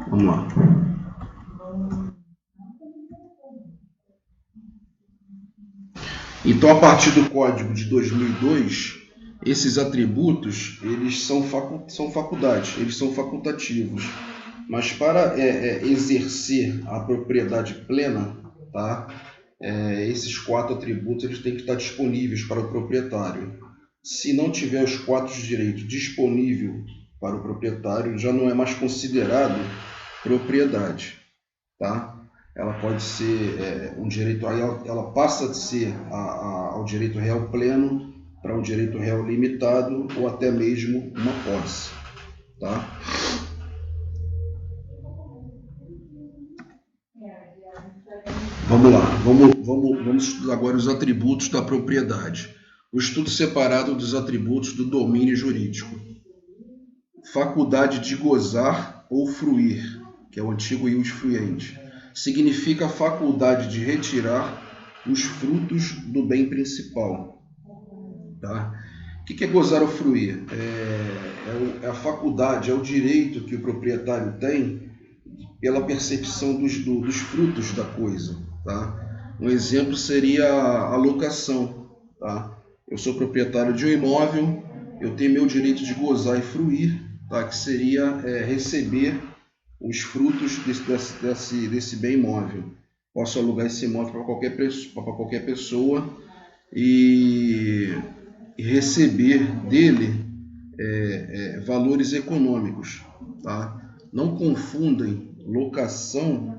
Vamos lá. Então, a partir do Código de 2002, esses atributos eles são faculdades, eles são facultativos. Mas para exercer a propriedade plena, tá? Esses 4 atributos eles têm que estar disponíveis para o proprietário. Se não tiver os 4 direitos disponíveis para o proprietário, já não é mais considerado propriedade, tá? Ela pode ser um direito, aí ela passa de ser ao direito real pleno para um direito real limitado ou até mesmo uma posse, tá? Vamos lá, vamos estudar agora os atributos da propriedade. O estudo separado dos atributos do domínio jurídico. Faculdade de gozar ou fruir, que é o antigo ius fruiente, significa a faculdade de retirar os frutos do bem principal. Tá? O que é gozar ou fruir? É a faculdade, é o direito que o proprietário tem pela percepção dos frutos da coisa. Tá? Um exemplo seria a locação. Tá? Eu sou proprietário de um imóvel, eu tenho meu direito de gozar e fruir, tá? Que seria receber os frutos desse bem imóvel. Posso alugar esse imóvel para qualquer pessoa e receber dele valores econômicos. Tá? Não confundem locação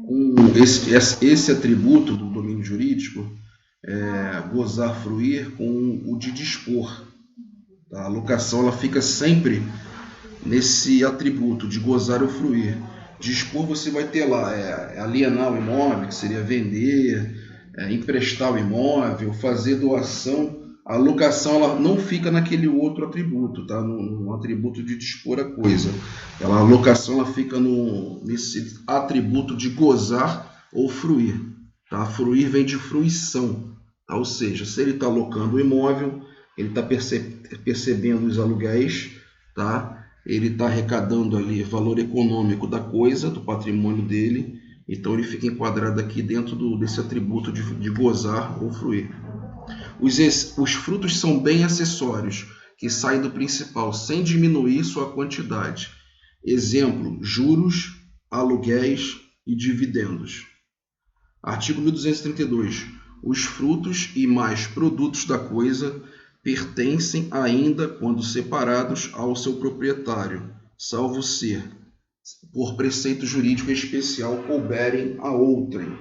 com esse atributo do domínio jurídico, gozar, fruir, com o de dispor. Tá? A locação ela fica sempre nesse atributo de gozar ou fruir. Dispor você vai ter lá alienar o imóvel, que seria vender, emprestar o imóvel, fazer doação. A locação ela não fica naquele outro atributo, tá? No atributo de dispor a coisa. A locação ela fica nesse atributo de gozar ou fruir. Tá? Fruir vem de fruição, tá? Ou seja, se ele está alocando o imóvel, ele está percebendo os aluguéis, tá? Ele está arrecadando ali valor econômico da coisa, do patrimônio dele, então ele fica enquadrado aqui dentro desse atributo de gozar ou fruir. Os frutos são bem acessórios, que saem do principal, sem diminuir sua quantidade. Exemplo, juros, aluguéis e dividendos. Artigo 1232. Os frutos e mais produtos da coisa pertencem ainda, quando separados, ao seu proprietário, salvo ser, por preceito jurídico especial, couberem a outrem.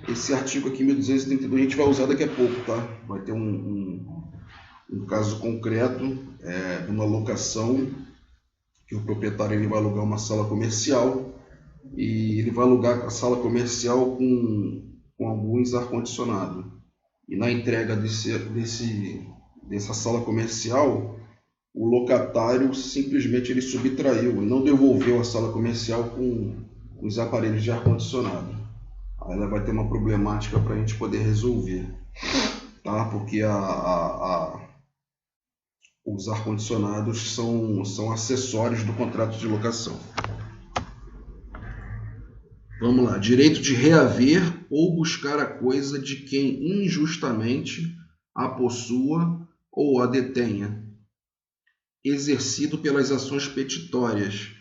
Esse artigo aqui, 1232, a gente vai usar daqui a pouco, tá? Vai ter um caso concreto, uma locação, que o proprietário ele vai alugar uma sala comercial e ele vai alugar a sala comercial com alguns ar-condicionado. E na entrega dessa sala comercial, o locatário simplesmente ele subtraiu, ele não devolveu a sala comercial com os aparelhos de ar-condicionado. Aí ela vai ter uma problemática para a gente poder resolver, tá? Porque os ar-condicionados são acessórios do contrato de locação. Vamos lá. Direito de reaver ou buscar a coisa de quem injustamente a possua ou a detenha, exercido pelas ações petitórias.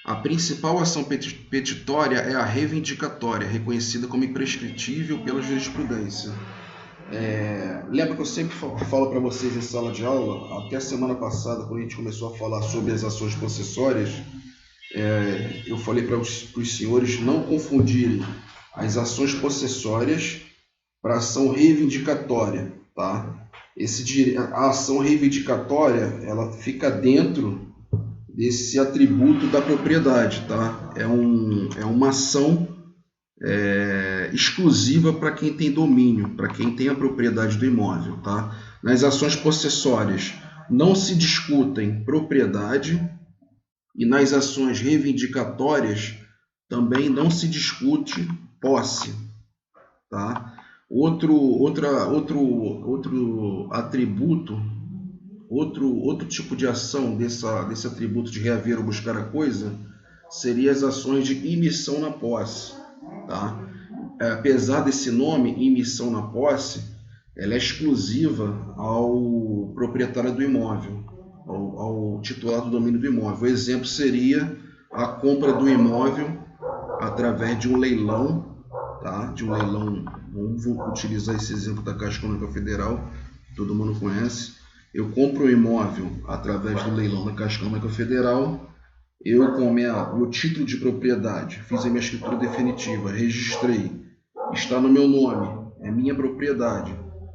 A principal ação petitória é a reivindicatória, reconhecida como imprescritível pela jurisprudência. Lembra que eu sempre falo para vocês em sala de aula, até a semana passada, quando a gente começou a falar sobre as ações possessórias, eu falei para os senhores não confundirem as ações possessórias para a ação reivindicatória, tá? A ação reivindicatória ela fica dentro desse atributo da propriedade, tá? É uma ação exclusiva para quem tem domínio, para quem tem a propriedade do imóvel, tá? Nas ações possessórias não se discutem propriedade e nas ações reivindicatórias também não se discute posse, tá? Outro atributo, outro tipo de ação desse atributo de reaver ou buscar a coisa seria as ações de imissão na posse. Tá? Apesar desse nome, imissão na posse, ela é exclusiva ao proprietário do imóvel, ao titular do domínio do imóvel. O exemplo seria a compra do imóvel através de um leilão, tá? De um leilão, vamos utilizar esse exemplo da Caixa Econômica Federal, todo mundo conhece. Eu compro um imóvel através do leilão da Caixa Econômica Federal, eu com meu título de propriedade, fiz a minha escritura definitiva, registrei, está no meu nome, é minha propriedade.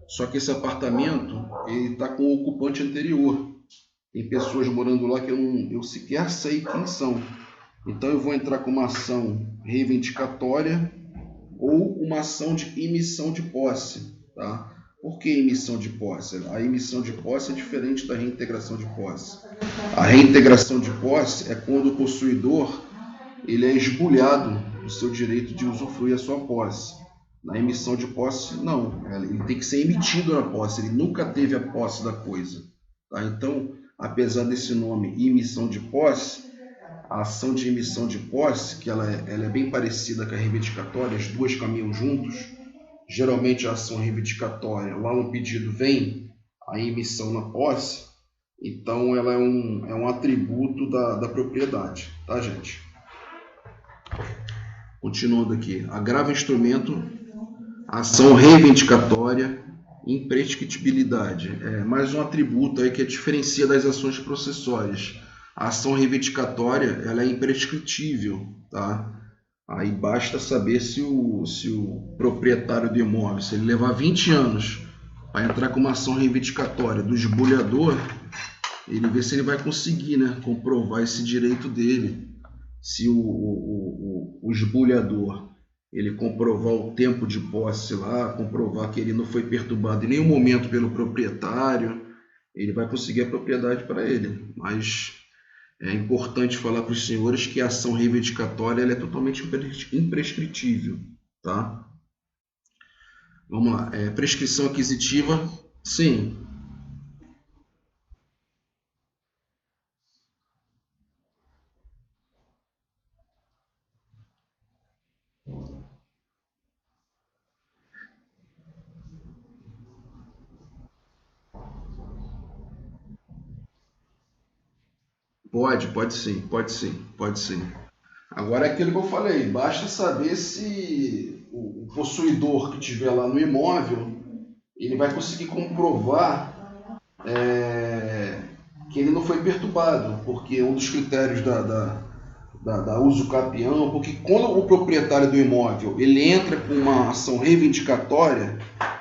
Só que esse apartamento ele está com o ocupante anterior. Tem pessoas morando lá que eu sequer sei quem são. Então eu vou entrar com uma ação reivindicatória ou uma ação de emissão de posse. Tá? Por que emissão de posse? A emissão de posse é diferente da reintegração de posse. A reintegração de posse é quando o possuidor ele é esbulhado do seu direito de usufruir a sua posse. Na emissão de posse, não. Ele tem que ser emitido na posse. Ele nunca teve a posse da coisa. Tá? Então, apesar desse nome, emissão de posse, a ação de emissão de posse, que ela é bem parecida com a reivindicatória, as duas caminham juntos. Geralmente a ação reivindicatória, lá no pedido vem a emissão na posse, então ela é um atributo da propriedade, tá, gente? Continuando aqui, agravo instrumento, ação reivindicatória, imprescritibilidade. Mais um atributo aí que diferencia das ações processórias. A ação reivindicatória ela é imprescritível, tá? Aí basta saber se o proprietário do imóvel, se ele levar 20 anos para entrar com uma ação reivindicatória do esbulhador, ele vê se ele vai conseguir, né, comprovar esse direito dele. Se o esbulhador ele comprovar o tempo de posse lá, comprovar que ele não foi perturbado em nenhum momento pelo proprietário, ele vai conseguir a propriedade para ele. Mas é importante falar para os senhores que a ação reivindicatória ela é totalmente imprescritível, tá? Vamos lá. Prescrição aquisitiva, sim. Pode sim, pode sim, pode sim. Agora é aquilo que eu falei, basta saber se o possuidor que estiver lá no imóvel, ele vai conseguir comprovar que ele não foi perturbado, porque um dos critérios da uso capião, porque quando o proprietário do imóvel ele entra com uma ação reivindicatória,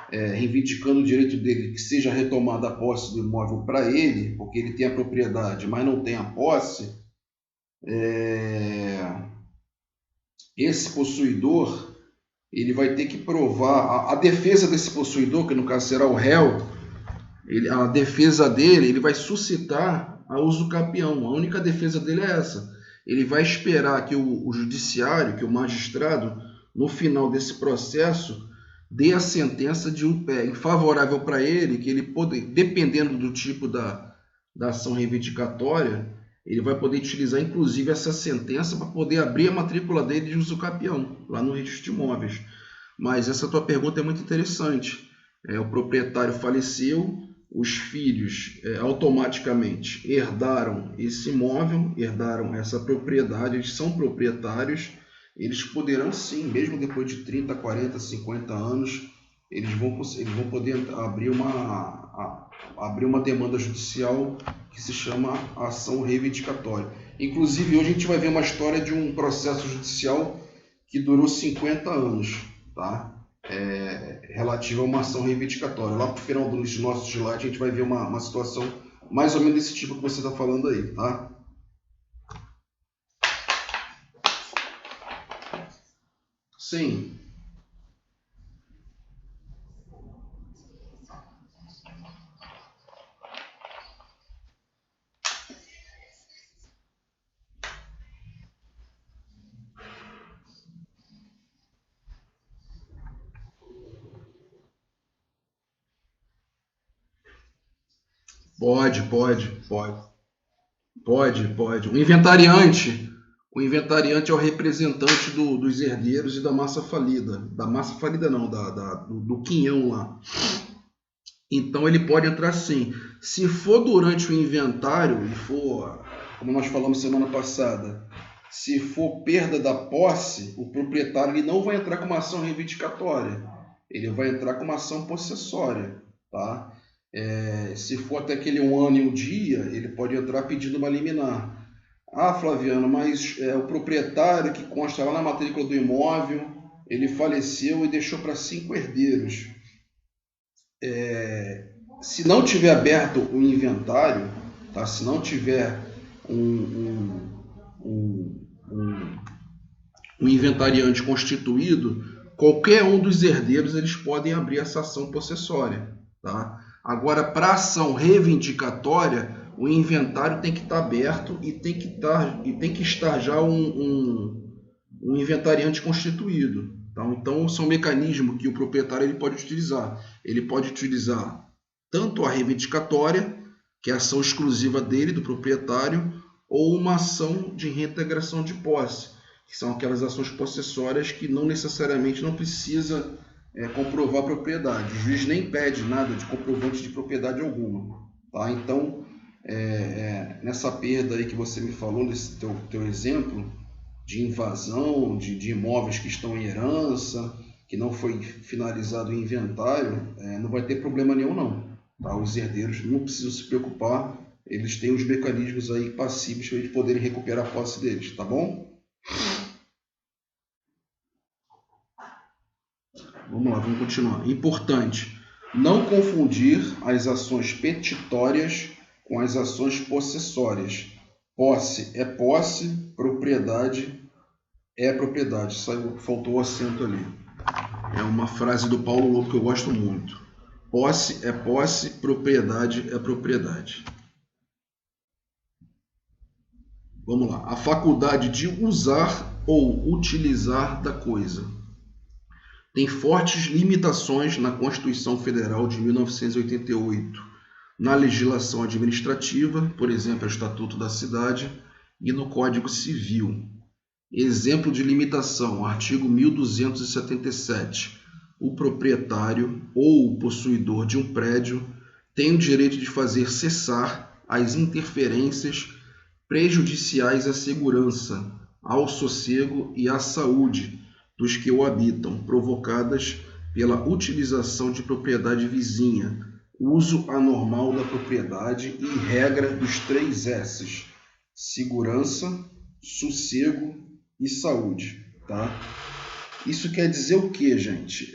reivindicando o direito dele que seja retomada a posse do imóvel para ele, porque ele tem a propriedade, mas não tem a posse, esse possuidor ele vai ter que provar a defesa desse possuidor, que no caso será o réu, a defesa dele, ele vai suscitar a uso capião. A única defesa dele é essa. Ele vai esperar que o judiciário, que o magistrado, no final desse processo, dê a sentença favorável para ele, que ele pode, dependendo do tipo da ação reivindicatória, ele vai poder utilizar inclusive essa sentença para poder abrir a matrícula dele de uso capião, lá no registro de imóveis. Mas essa tua pergunta é muito interessante. O proprietário faleceu, os filhos automaticamente herdaram esse imóvel, herdaram essa propriedade, eles são proprietários, eles poderão sim, mesmo depois de 30, 40, 50 anos, eles vão poder abrir uma demanda judicial que se chama ação reivindicatória. Inclusive, hoje a gente vai ver uma história de um processo judicial que durou 50 anos, tá? Relativa a uma ação reivindicatória. Lá para o final dos nossos slides a gente vai ver uma situação mais ou menos desse tipo que você está falando aí, tá? Sim. Pode. O inventariante é o representante dos herdeiros e da massa falida. Da massa falida não, do quinhão lá. Então ele pode entrar sim. Se for durante o inventário e for, como nós falamos semana passada, se for perda da posse, o proprietário ele não vai entrar com uma ação reivindicatória. Ele vai entrar com uma ação possessória, tá? Se for até aquele 1 ano e 1 dia, ele pode entrar pedindo uma liminar. Ah, Flaviano, mas o proprietário que consta lá na matrícula do imóvel, ele faleceu e deixou para 5 herdeiros. Se não tiver aberto o inventário, tá? Se não tiver um inventariante constituído, qualquer um dos herdeiros eles podem abrir essa ação possessória, tá? Agora, para ação reivindicatória, o inventário tem que estar aberto e tem que estar já um inventariante constituído. Então, são mecanismos que o proprietário ele pode utilizar. Ele pode utilizar tanto a reivindicatória, que é a ação exclusiva dele, do proprietário, ou uma ação de reintegração de posse, que são aquelas ações possessórias que não necessariamente não precisa comprovar a propriedade. O juiz nem pede nada de comprovante de propriedade alguma. Tá? Então, nessa perda aí que você me falou, nesse teu exemplo, de invasão de imóveis que estão em herança, que não foi finalizado o inventário, não vai ter problema nenhum não. Tá? Os herdeiros não precisam se preocupar, eles têm os mecanismos aí passíveis para eles poderem recuperar a posse deles, tá bom? Vamos lá, vamos continuar. Importante, não confundir as ações petitórias com as ações possessórias. Posse é posse, propriedade é propriedade. Faltou o acento ali. É uma frase do Paulo Lobo que eu gosto muito. Posse é posse, propriedade é propriedade. Vamos lá. A faculdade de usar ou utilizar da coisa tem fortes limitações na Constituição Federal de 1988, na legislação administrativa, por exemplo, o Estatuto da Cidade, e no Código Civil. Exemplo de limitação, artigo 1277. O proprietário ou o possuidor de um prédio tem o direito de fazer cessar as interferências prejudiciais à segurança, ao sossego e à saúde dos que o habitam, provocadas pela utilização de propriedade vizinha, uso anormal da propriedade e regra dos 3 S's: segurança, sossego e saúde. Tá? Isso quer dizer o que, gente?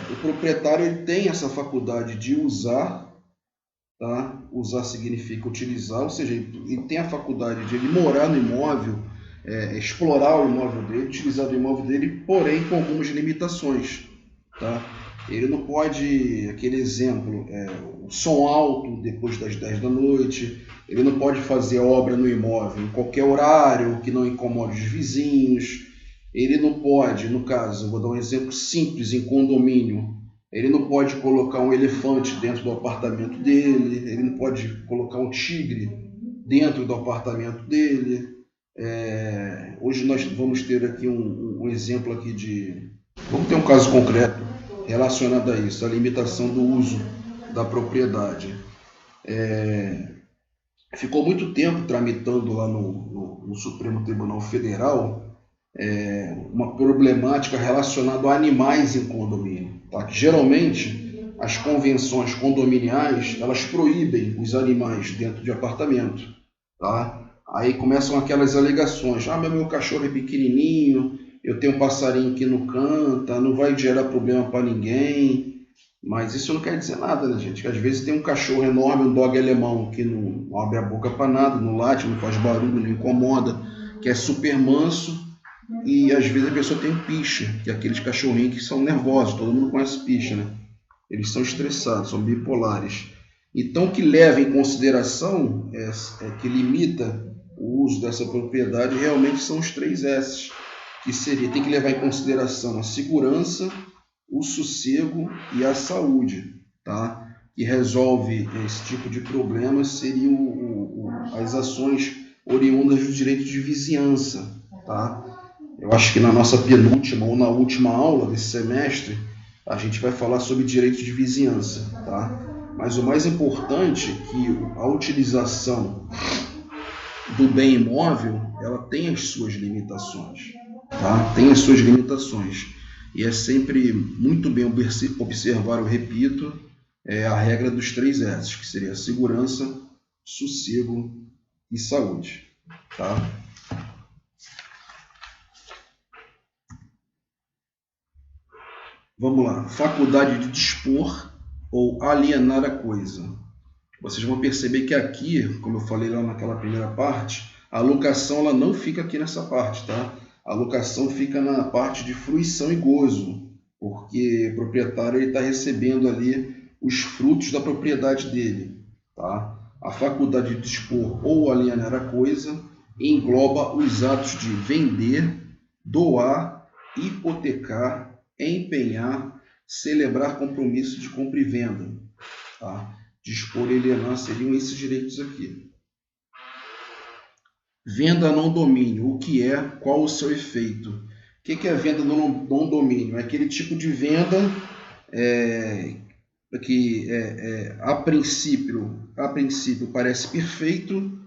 O proprietário ele tem essa faculdade de usar, tá? Usar significa utilizar, ou seja, ele tem a faculdade de ele morar no imóvel, explorar o imóvel dele, utilizar o imóvel dele, porém com algumas limitações. Tá? Ele não pode, aquele exemplo, o som alto depois das 10 da noite, ele não pode fazer obra no imóvel em qualquer horário que não incomode os vizinhos, ele não pode, no caso, vou dar um exemplo simples, em condomínio, ele não pode colocar um elefante dentro do apartamento dele, ele não pode colocar um tigre dentro do apartamento dele. Hoje nós vamos ter aqui um exemplo aqui de... Vamos ter um caso concreto relacionado a isso, a limitação do uso da propriedade. Ficou muito tempo tramitando lá no Supremo Tribunal Federal uma problemática relacionada a animais em condomínio. Tá? Que, geralmente, as convenções condominiais elas proíbem os animais dentro de apartamento. Tá? Aí começam aquelas alegações. Meu cachorro é pequenininho, eu tenho um passarinho que não canta, não vai gerar problema para ninguém. Mas isso não quer dizer nada, né, gente? Que às vezes tem um cachorro enorme, um dog alemão, que não abre a boca para nada, não late, não faz barulho, não incomoda, que é super manso. E às vezes a pessoa tem picha, que é aqueles cachorrinhos que são nervosos, todo mundo conhece picha, né? Eles são estressados, são bipolares. Então, o que leva em consideração, que limita o uso dessa propriedade, realmente são os 3 S's, que tem que levar em consideração a segurança, o sossego e a saúde, tá? que resolve esse tipo de problema seriam as ações oriundas do direito de vizinhança, tá? Eu acho que na nossa penúltima ou na última aula desse semestre a gente vai falar sobre direito de vizinhança, tá? Mas o mais importante é que a utilização do bem imóvel, ela tem as suas limitações, tá? Tem as suas limitações. E é sempre muito bem observar, eu repito, a regra dos 3 S's, que seria segurança, sossego e saúde, tá? Vamos lá. Faculdade de dispor ou alienar a coisa. Vocês vão perceber que aqui, como eu falei lá naquela primeira parte, a locação ela não fica aqui nessa parte, tá? A locação fica na parte de fruição e gozo, porque o proprietário está recebendo ali os frutos da propriedade dele, tá? A faculdade de dispor ou alienar a coisa engloba os atos de vender, doar, hipotecar, empenhar, celebrar compromisso de compra e venda, tá? Dispor e alienar seriam esses direitos aqui. Venda não domínio. O que é? Qual o seu efeito? O que é a venda não domínio? É aquele tipo de venda que a princípio parece perfeito,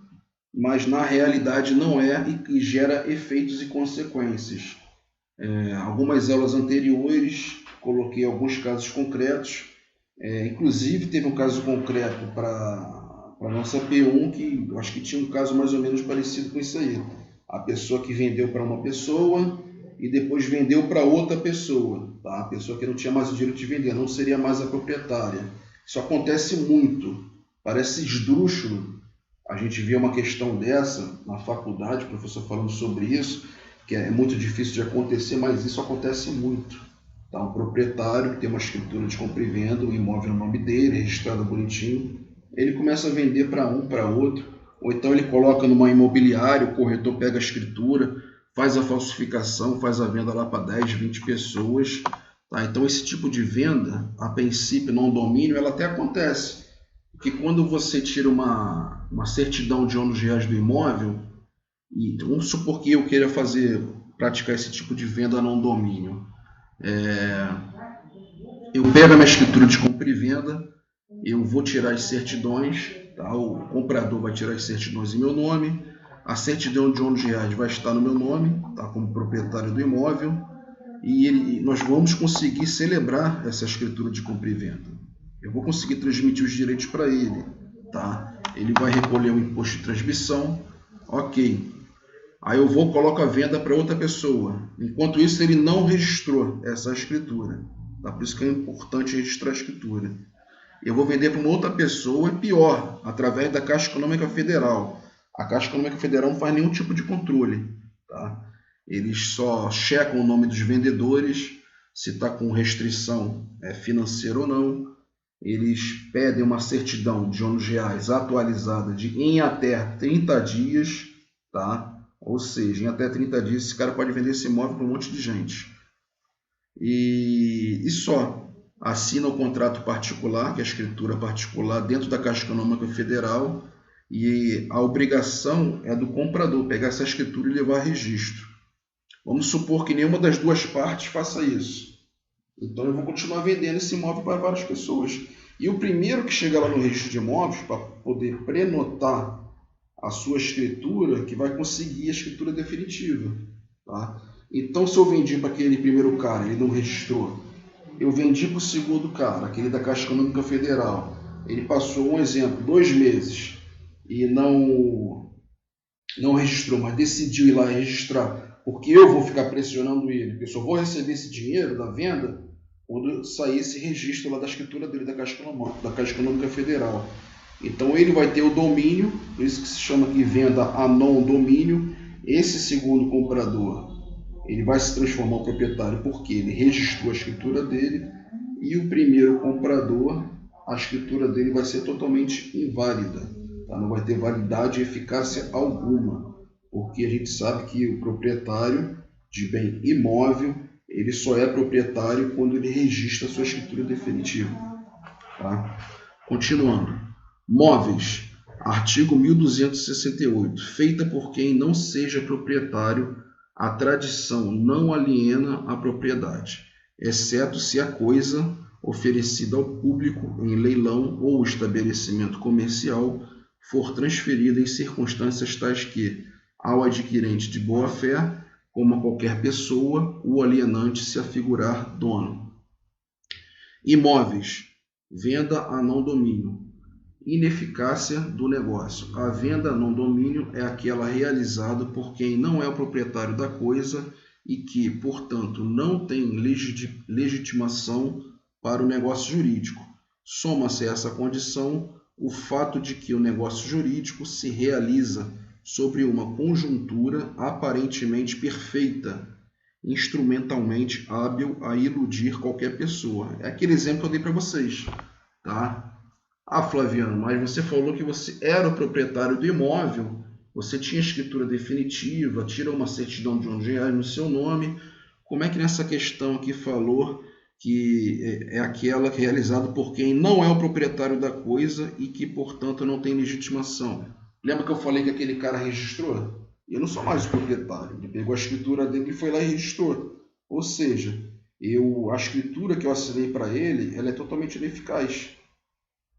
mas na realidade não é e que gera efeitos e consequências. Algumas aulas anteriores coloquei alguns casos concretos. Inclusive teve um caso concreto para a nossa P1 que eu acho que tinha um caso mais ou menos parecido com isso aí. A pessoa que vendeu para uma pessoa e depois vendeu para outra pessoa, tá? A pessoa que não tinha mais o direito de vender, não seria mais a proprietária. Isso acontece muito, parece esdrúxulo. A gente vê uma questão dessa na faculdade, o professor falando sobre isso, que é muito difícil de acontecer, mas isso acontece muito. Tá? Um proprietário que tem uma escritura de compra e venda, um imóvel no nome dele, registrado bonitinho, ele começa a vender para um, para outro, ou então ele coloca numa imobiliária, o corretor pega a escritura, faz a falsificação, faz a venda lá para 10, 20 pessoas. Tá? Então esse tipo de venda, a princípio não domínio, ela até acontece. Porque quando você tira uma certidão de ônus reais do imóvel, e vamos supor que eu queira praticar esse tipo de venda não domínio. Eu pego a minha escritura de compra e venda, eu vou tirar as certidões, tá? O comprador vai tirar as certidões em meu nome, a certidão de ônus reais vai estar no meu nome, tá? Como proprietário do imóvel, e nós vamos conseguir celebrar essa escritura de compra e venda. Eu vou conseguir transmitir os direitos para ele, tá? Ele vai recolher o imposto de transmissão, ok. Aí eu coloco a venda para outra pessoa. Enquanto isso, ele não registrou essa escritura. Tá? Por isso que é importante registrar a escritura. Eu vou vender para uma outra pessoa, e pior, através da Caixa Econômica Federal. A Caixa Econômica Federal não faz nenhum tipo de controle. Tá? Eles só checam o nome dos vendedores, se está com restrição financeira ou não. Eles pedem uma certidão de ônus reais atualizada em até 30 dias, tá? Ou seja, em até 30 dias esse cara pode vender esse imóvel para um monte de gente. E só assina o contrato particular, que é a escritura particular, dentro da Caixa Econômica Federal, e a obrigação é do comprador pegar essa escritura e levar a registro. Vamos supor que nenhuma das duas partes faça isso. Então eu vou continuar vendendo esse imóvel para várias pessoas. E o primeiro que chega lá no registro de imóveis, para poder prenotar a sua escritura, que vai conseguir a escritura definitiva. Tá? Então, se eu vendi para aquele primeiro cara, ele não registrou, eu vendi para o segundo cara, aquele da Caixa Econômica Federal, ele passou, um exemplo, 2 meses e não registrou, mas decidiu ir lá registrar, porque eu vou ficar pressionando ele, porque eu só vou receber esse dinheiro da venda quando sair esse registro lá da escritura dele da Caixa Econômica Federal. Então ele vai ter o domínio, por isso que se chama aqui venda a não domínio. Esse segundo comprador, ele vai se transformar em proprietário porque ele registrou a escritura dele, e o primeiro comprador, a escritura dele vai ser totalmente inválida, tá? Não vai ter validade e eficácia alguma, porque a gente sabe que o proprietário de bem imóvel, ele só é proprietário quando ele registra a sua escritura definitiva. Tá? Continuando. Móveis. Artigo 1268. Feita por quem não seja proprietário, a tradição não aliena a propriedade, exceto se a coisa oferecida ao público em leilão ou estabelecimento comercial for transferida em circunstâncias tais que, ao adquirente de boa-fé, como a qualquer pessoa, o alienante se afigurar dono. Imóveis. Venda a não domínio. Ineficácia do negócio. A venda a não domínio é aquela realizada por quem não é o proprietário da coisa e que, portanto, não tem legitimação para o negócio jurídico. Soma-se a essa condição o fato de que o negócio jurídico se realiza sobre uma conjuntura aparentemente perfeita, instrumentalmente hábil a iludir qualquer pessoa. É aquele exemplo que eu dei para vocês, tá? Ah, Flaviano, mas você falou que você era o proprietário do imóvel, você tinha escritura definitiva, tira uma certidão de R$1 no seu nome. Como é que nessa questão aqui falou que é aquela realizada por quem não é o proprietário da coisa e que, portanto, não tem legitimação? Lembra que eu falei que aquele cara registrou? Eu não sou mais o proprietário. Ele pegou a escritura dele e foi lá e registrou. Ou seja, a escritura que eu assinei para ele, ela é totalmente ineficaz.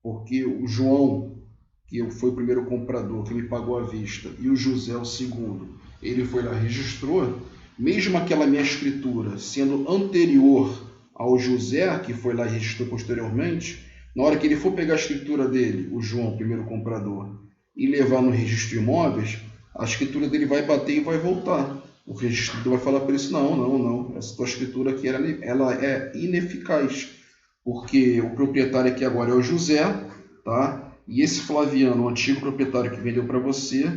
Porque o João, que foi o primeiro comprador, que me pagou à vista, e o José, o segundo, ele foi lá e registrou, mesmo aquela minha escritura sendo anterior ao José, que foi lá e registrou posteriormente, na hora que ele for pegar a escritura dele, o João, o primeiro comprador, e levar no registro de imóveis, a escritura dele vai bater e vai voltar. O registrador vai falar para ele, não, essa tua escritura aqui ela é ineficaz, porque o proprietário aqui agora é o José, tá? E esse Flaviano, o antigo proprietário que vendeu para você,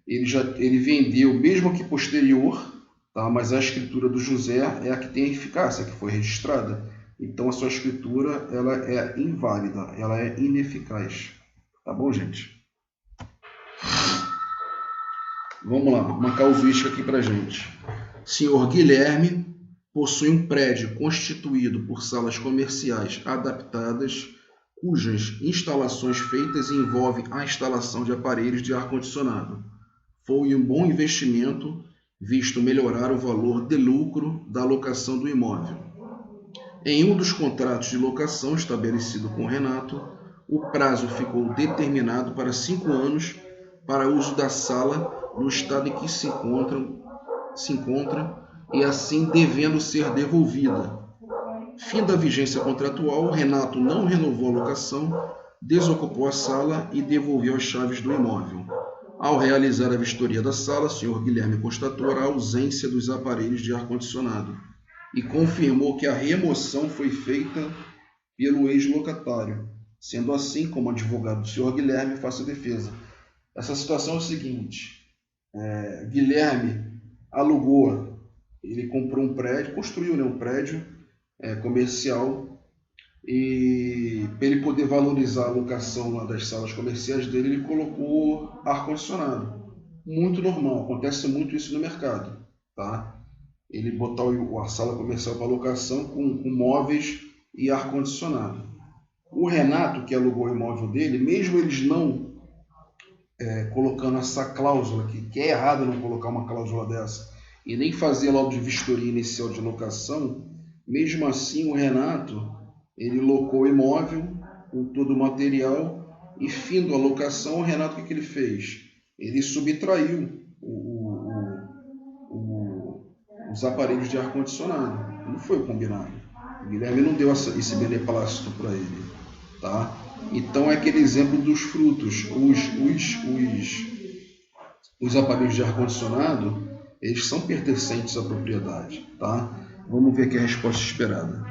ele vendeu mesmo que posterior, tá? Mas a escritura do José é a que tem a eficácia, que foi registrada. Então a sua escritura ela é inválida, ela é ineficaz. Tá bom, gente? Vamos lá, uma casuística aqui para gente. Senhor Guilherme possui um prédio constituído por salas comerciais adaptadas, cujas instalações feitas envolvem a instalação de aparelhos de ar-condicionado. Foi um bom investimento, visto melhorar o valor de lucro da locação do imóvel. Em um dos contratos de locação estabelecido com Renato, o prazo ficou determinado para 5 anos para uso da sala no estado em que se encontra e assim devendo ser devolvida. Fim da vigência contratual, Renato não renovou a locação, desocupou a sala e devolveu as chaves do imóvel. Ao realizar a vistoria da sala, o Sr. Guilherme constatou a ausência dos aparelhos de ar-condicionado e confirmou que a remoção foi feita pelo ex-locatário. Sendo assim, como advogado do Sr. Guilherme, faço a defesa. Essa situação é o seguinte: Guilherme alugou, ele comprou um prédio, construiu um prédio comercial, e para ele poder valorizar a locação das salas comerciais dele, ele colocou ar-condicionado. Muito normal, acontece muito isso no mercado, tá? Ele botar a sala comercial para locação com móveis e ar-condicionado. O Renato, que alugou o imóvel dele, mesmo eles não colocando essa cláusula, que é errado não colocar uma cláusula dessa, e nem fazer laudo de vistoria inicial de locação, mesmo assim o Renato, ele locou o imóvel com todo o material e, findo a locação, o Renato, o que ele fez? Ele subtraiu os aparelhos de ar-condicionado. Não foi o combinado. O Guilherme não deu esse beneplácito para ele, tá? Então é aquele exemplo dos frutos. Os aparelhos de ar-condicionado, eles são pertencentes à propriedade, tá? Vamos ver aqui a resposta esperada.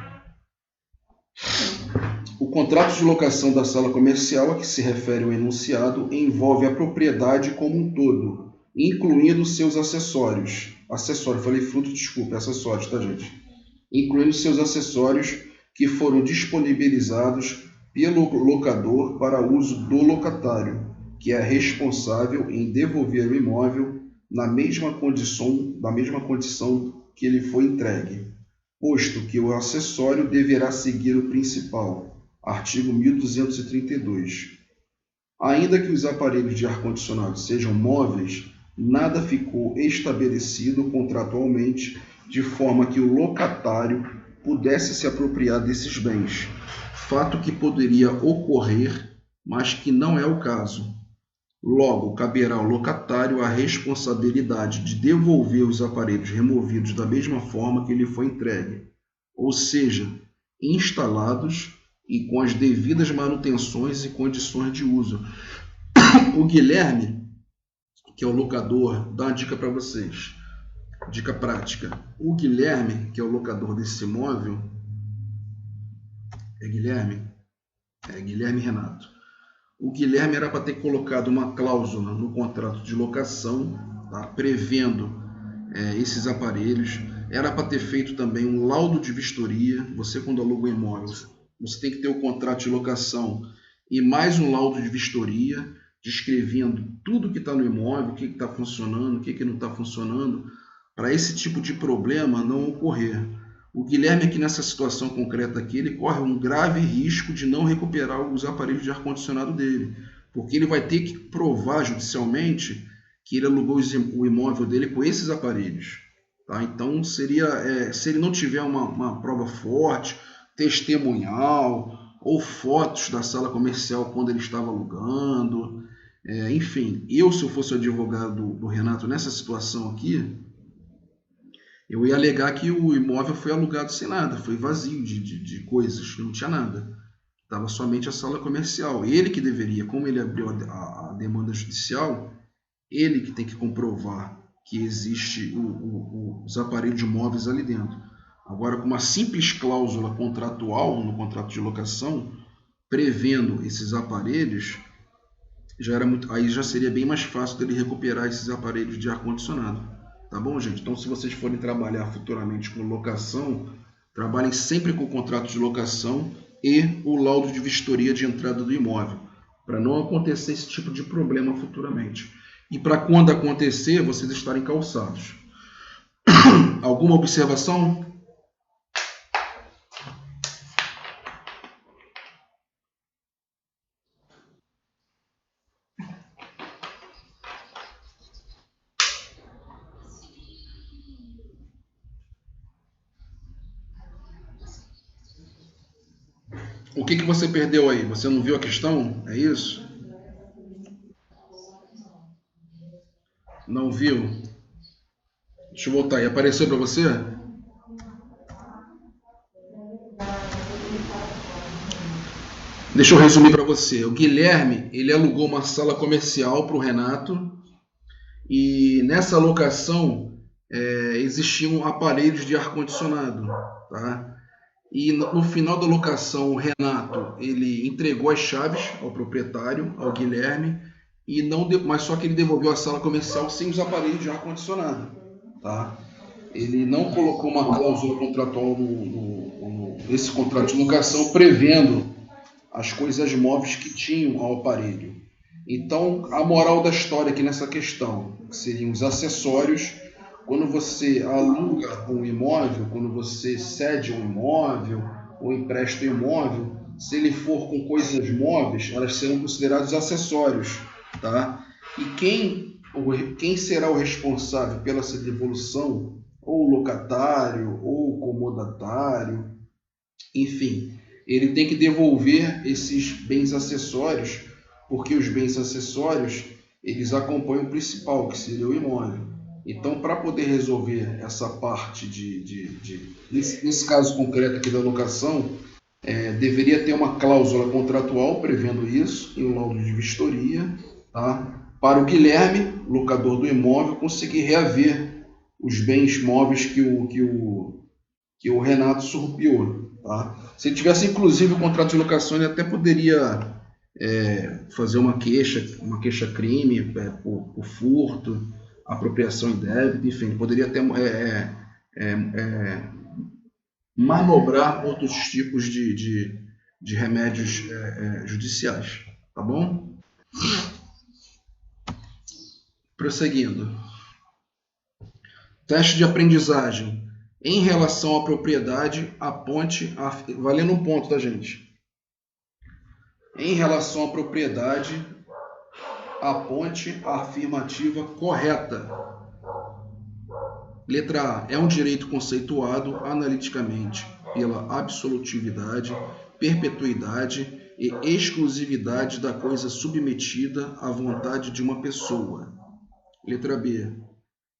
O contrato de locação da sala comercial a que se refere o enunciado envolve a propriedade como um todo, incluindo seus acessórios. Falei fruto, desculpa, acessórios, tá, gente? Incluindo seus acessórios que foram disponibilizados pelo locador para uso do locatário, que é responsável em devolver o imóvel na mesma condição que ele foi entregue, posto que o acessório deverá seguir o principal. Artigo 1232. Ainda que os aparelhos de ar-condicionado sejam móveis, nada ficou estabelecido contratualmente de forma que o locatário pudesse se apropriar desses bens, fato que poderia ocorrer, mas que não é o caso. Logo, caberá ao locatário a responsabilidade de devolver os aparelhos removidos da mesma forma que lhe foi entregue, ou seja, instalados e com as devidas manutenções e condições de uso. O Guilherme, que é o locador, dá uma dica para vocês, dica prática. O Guilherme, que é o locador desse imóvel, é Guilherme Renato. O Guilherme era para ter colocado uma cláusula no contrato de locação, tá, prevendo esses aparelhos. Era para ter feito também um laudo de vistoria. Você, quando aluga um imóvel, você tem que ter o contrato de locação e mais um laudo de vistoria, descrevendo tudo que está no imóvel, o que está funcionando, o que não está funcionando, para esse tipo de problema não ocorrer. O Guilherme, aqui nessa situação concreta aqui, ele corre um grave risco de não recuperar os aparelhos de ar-condicionado dele, porque ele vai ter que provar judicialmente que ele alugou o imóvel dele com esses aparelhos. Tá? Então, seria, se ele não tiver uma prova forte, testemunhal, ou fotos da sala comercial quando ele estava alugando, enfim, se eu fosse o advogado do Renato nessa situação aqui, eu ia alegar que o imóvel foi alugado sem nada, foi vazio de coisas, não tinha nada. Estava somente a sala comercial. Ele que deveria, como ele abriu a demanda judicial, ele que tem que comprovar que existe os aparelhos móveis ali dentro. Agora, com uma simples cláusula contratual no contrato de locação, prevendo esses aparelhos, aí já seria bem mais fácil dele recuperar esses aparelhos de ar-condicionado. Tá bom, gente? Então, se vocês forem trabalhar futuramente com locação, trabalhem sempre com o contrato de locação e o laudo de vistoria de entrada do imóvel, para não acontecer esse tipo de problema futuramente. E para quando acontecer, vocês estarem calçados. Alguma observação? O que você perdeu aí? Você não viu a questão? É isso? Não viu? Deixa eu voltar aí. Apareceu para você? Deixa eu resumir para você. O Guilherme, ele alugou uma sala comercial para o Renato e nessa locação existiam aparelhos de ar-condicionado, tá? E no final da locação, o Renato ele entregou as chaves ao proprietário, ao Guilherme, mas só que ele devolveu a sala comercial sem os aparelhos de ar-condicionado, tá? Ele não colocou uma cláusula contratual nesse contrato de locação prevendo as coisas móveis que tinham ao aparelho. Então, a moral da história aqui nessa questão seriam os acessórios. Quando você aluga um imóvel, quando você cede um imóvel ou empresta um imóvel, se ele for com coisas móveis, elas serão consideradas acessórios, tá? E quem será o responsável pela essa devolução? Ou o locatário, ou o comodatário, enfim, ele tem que devolver esses bens acessórios, porque os bens acessórios, eles acompanham o principal, que seria o imóvel. Então, para poder resolver essa parte nesse caso concreto aqui da locação, deveria ter uma cláusula contratual prevendo isso, e um laudo de vistoria, tá? Para o Guilherme, locador do imóvel, conseguir reaver os bens móveis que o Renato surrupiou, tá? Se ele tivesse, inclusive, o contrato de locação, ele até poderia fazer uma queixa-crime por furto, apropriação indébita, enfim, poderia até manobrar outros tipos de remédios judiciais, tá bom? Prosseguindo. Teste de aprendizagem. Em relação à propriedade, aponte, valendo um ponto, tá, gente? Em relação à propriedade, aponte a afirmativa correta. Letra A. É um direito conceituado analiticamente pela absolutividade, perpetuidade e exclusividade da coisa submetida à vontade de uma pessoa. Letra B.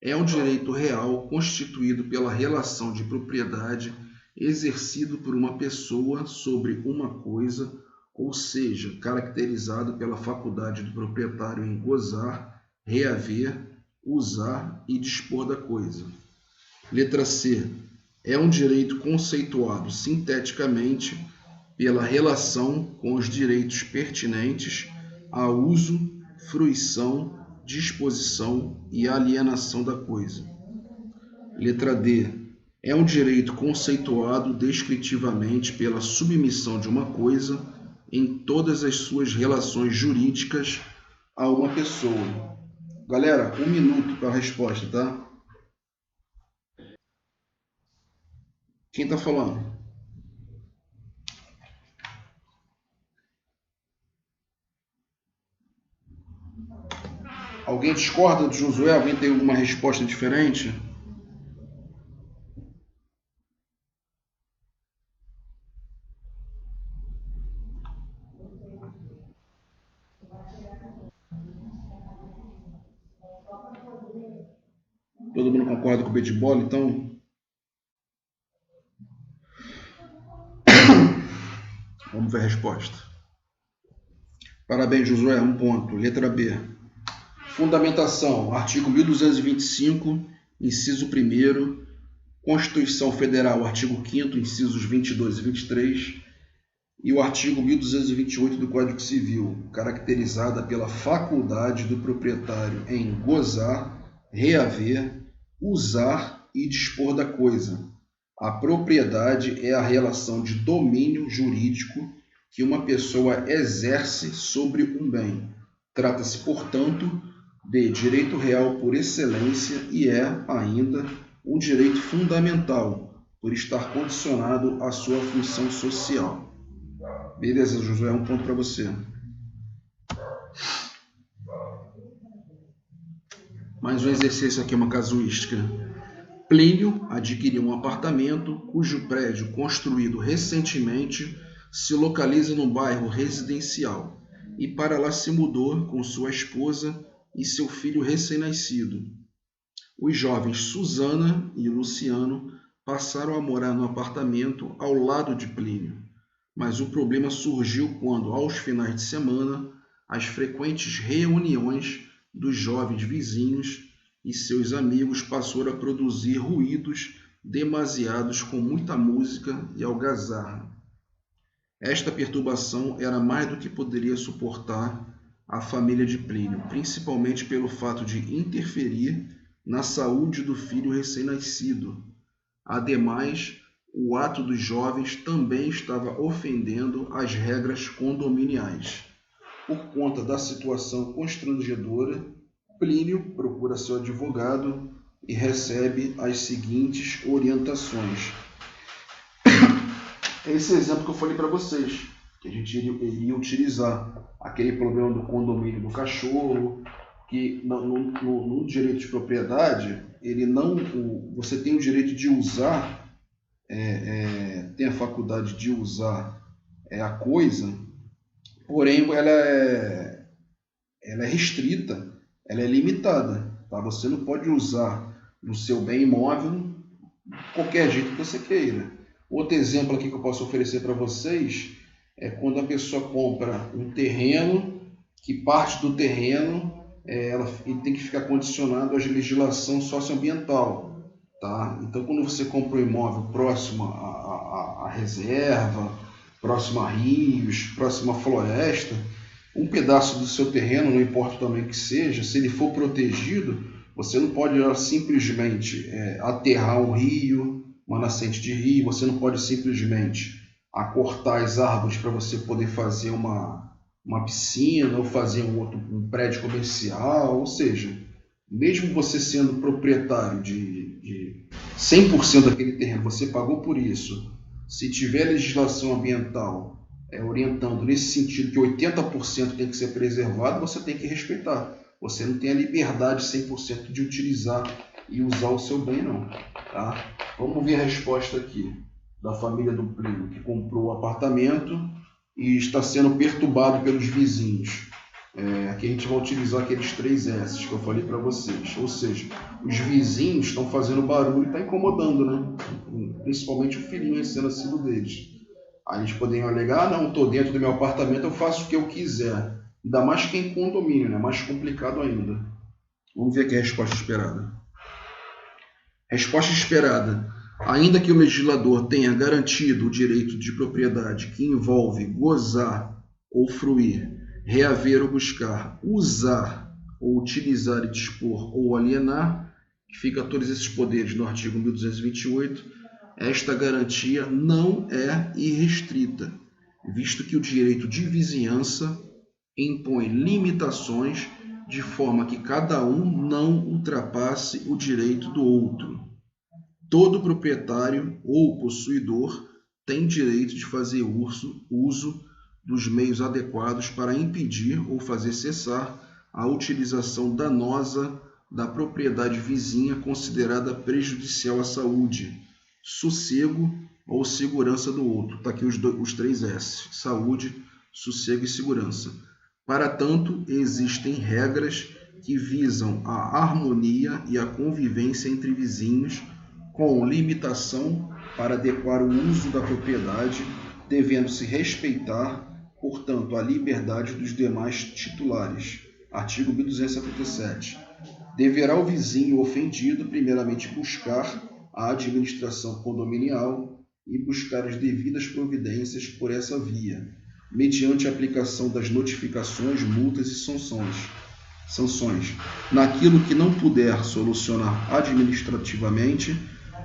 É um direito real constituído pela relação de propriedade exercido por uma pessoa sobre uma coisa, ou seja, caracterizado pela faculdade do proprietário em gozar, reaver, usar e dispor da coisa. Letra C. É um direito conceituado sinteticamente pela relação com os direitos pertinentes a uso, fruição, disposição e alienação da coisa. Letra D. É um direito conceituado descritivamente pela submissão de uma coisa em todas as suas relações jurídicas a uma pessoa. Galera, 1 minuto para a resposta, tá? Quem está falando? Alguém discorda do Josué? Alguém tem alguma resposta diferente? Todo mundo concorda com o B de bola, então? Vamos ver a resposta. Parabéns, Josué. 1 ponto. Letra B. Fundamentação. Artigo 1225, inciso 1º. Constituição Federal, artigo 5º, incisos 22 e 23. E o artigo 1228 do Código Civil, caracterizada pela faculdade do proprietário em gozar, reaver, usar e dispor da coisa. A propriedade é a relação de domínio jurídico que uma pessoa exerce sobre um bem. Trata-se, portanto, de direito real por excelência e é, ainda, um direito fundamental, por estar condicionado à sua função social. Beleza, Josué, 1 ponto para você. Mais um exercício aqui, uma casuística. Plínio adquiriu um apartamento cujo prédio, construído recentemente, se localiza num bairro residencial e para lá se mudou com sua esposa e seu filho recém-nascido. Os jovens Susana e Luciano passaram a morar no apartamento ao lado de Plínio, mas o problema surgiu quando, aos finais de semana, as frequentes reuniões dos jovens vizinhos e seus amigos passaram a produzir ruídos demasiados com muita música e algazarra. Esta perturbação era mais do que poderia suportar a família de Plínio, principalmente pelo fato de interferir na saúde do filho recém-nascido. Ademais, o ato dos jovens também estava ofendendo as regras condominiais. Por conta da situação constrangedora, Plínio procura seu advogado e recebe as seguintes orientações. Esse exemplo que eu falei para vocês, que a gente iria utilizar aquele problema do condomínio do cachorro, que no direito de propriedade, você tem o direito de usar, tem a faculdade de usar a coisa, porém ela é restrita, ela é limitada. Tá? Você não pode usar no seu bem imóvel qualquer jeito que você queira. Outro exemplo aqui que eu posso oferecer para vocês é quando a pessoa compra um terreno, que parte do terreno ele tem que ficar condicionado à legislação socioambiental. Tá? Então, quando você compra um imóvel próximo à reserva, próximo a rios, próximo à floresta, um pedaço do seu terreno, não importa o tamanho que seja, se ele for protegido, você não pode simplesmente aterrar um rio, uma nascente de rio, você não pode simplesmente acortar as árvores para você poder fazer uma piscina ou fazer um prédio comercial, ou seja, mesmo você sendo proprietário de 100% daquele terreno, você pagou por isso, se tiver legislação ambiental orientando nesse sentido que 80% tem que ser preservado, você tem que respeitar. Você não tem a liberdade 100% de utilizar e usar o seu bem, não. Tá? Vamos ver a resposta aqui da família do Plínio, que comprou o apartamento e está sendo perturbado pelos vizinhos. Aqui a gente vai utilizar aqueles 3 S que eu falei para vocês. Ou seja, os vizinhos estão fazendo barulho e está incomodando, né? Principalmente o filhinho recém-nascido deles. Aí eles poderiam alegar, não, estou dentro do meu apartamento, eu faço o que eu quiser. Ainda mais que em condomínio, né? Mais complicado ainda. Vamos ver aqui a resposta esperada. Resposta esperada. Ainda que o legislador tenha garantido o direito de propriedade que envolve gozar ou fruir, reaver ou buscar, usar ou utilizar e dispor ou alienar, que fica todos esses poderes no artigo 1228, esta garantia não é irrestrita, visto que o direito de vizinhança impõe limitações de forma que cada um não ultrapasse o direito do outro. Todo proprietário ou possuidor tem direito de fazer uso dos meios adequados para impedir ou fazer cessar a utilização danosa da propriedade vizinha considerada prejudicial à saúde, sossego ou segurança do outro. Está aqui os 3 S: saúde, sossego e segurança. Para tanto, existem regras que visam a harmonia e a convivência entre vizinhos, com limitação para adequar o uso da propriedade, devendo-se respeitar, portanto, a liberdade dos demais titulares. Artigo 1277. Deverá o vizinho ofendido, primeiramente, buscar a administração condominial e buscar as devidas providências por essa via, mediante a aplicação das notificações, multas e sanções. Naquilo que não puder solucionar administrativamente,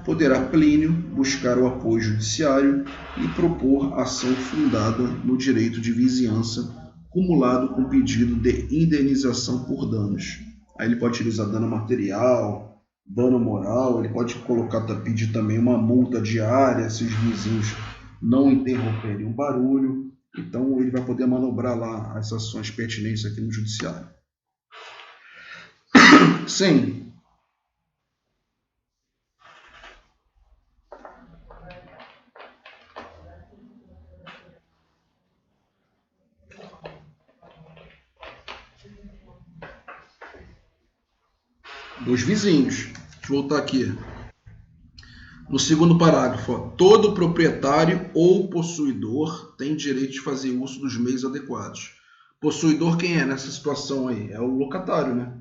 poderá Plínio buscar o apoio judiciário e propor ação fundada no direito de vizinhança, cumulado com pedido de indenização por danos. Aí ele pode utilizar dano material, dano moral, ele pode pedir também uma multa diária se os vizinhos não interromperem o barulho. Então ele vai poder manobrar lá as ações pertinentes aqui no judiciário. Sim. Dos vizinhos. Deixa eu voltar aqui. No segundo parágrafo, todo proprietário ou possuidor tem direito de fazer uso dos meios adequados. Possuidor quem é nessa situação aí? É o locatário, né?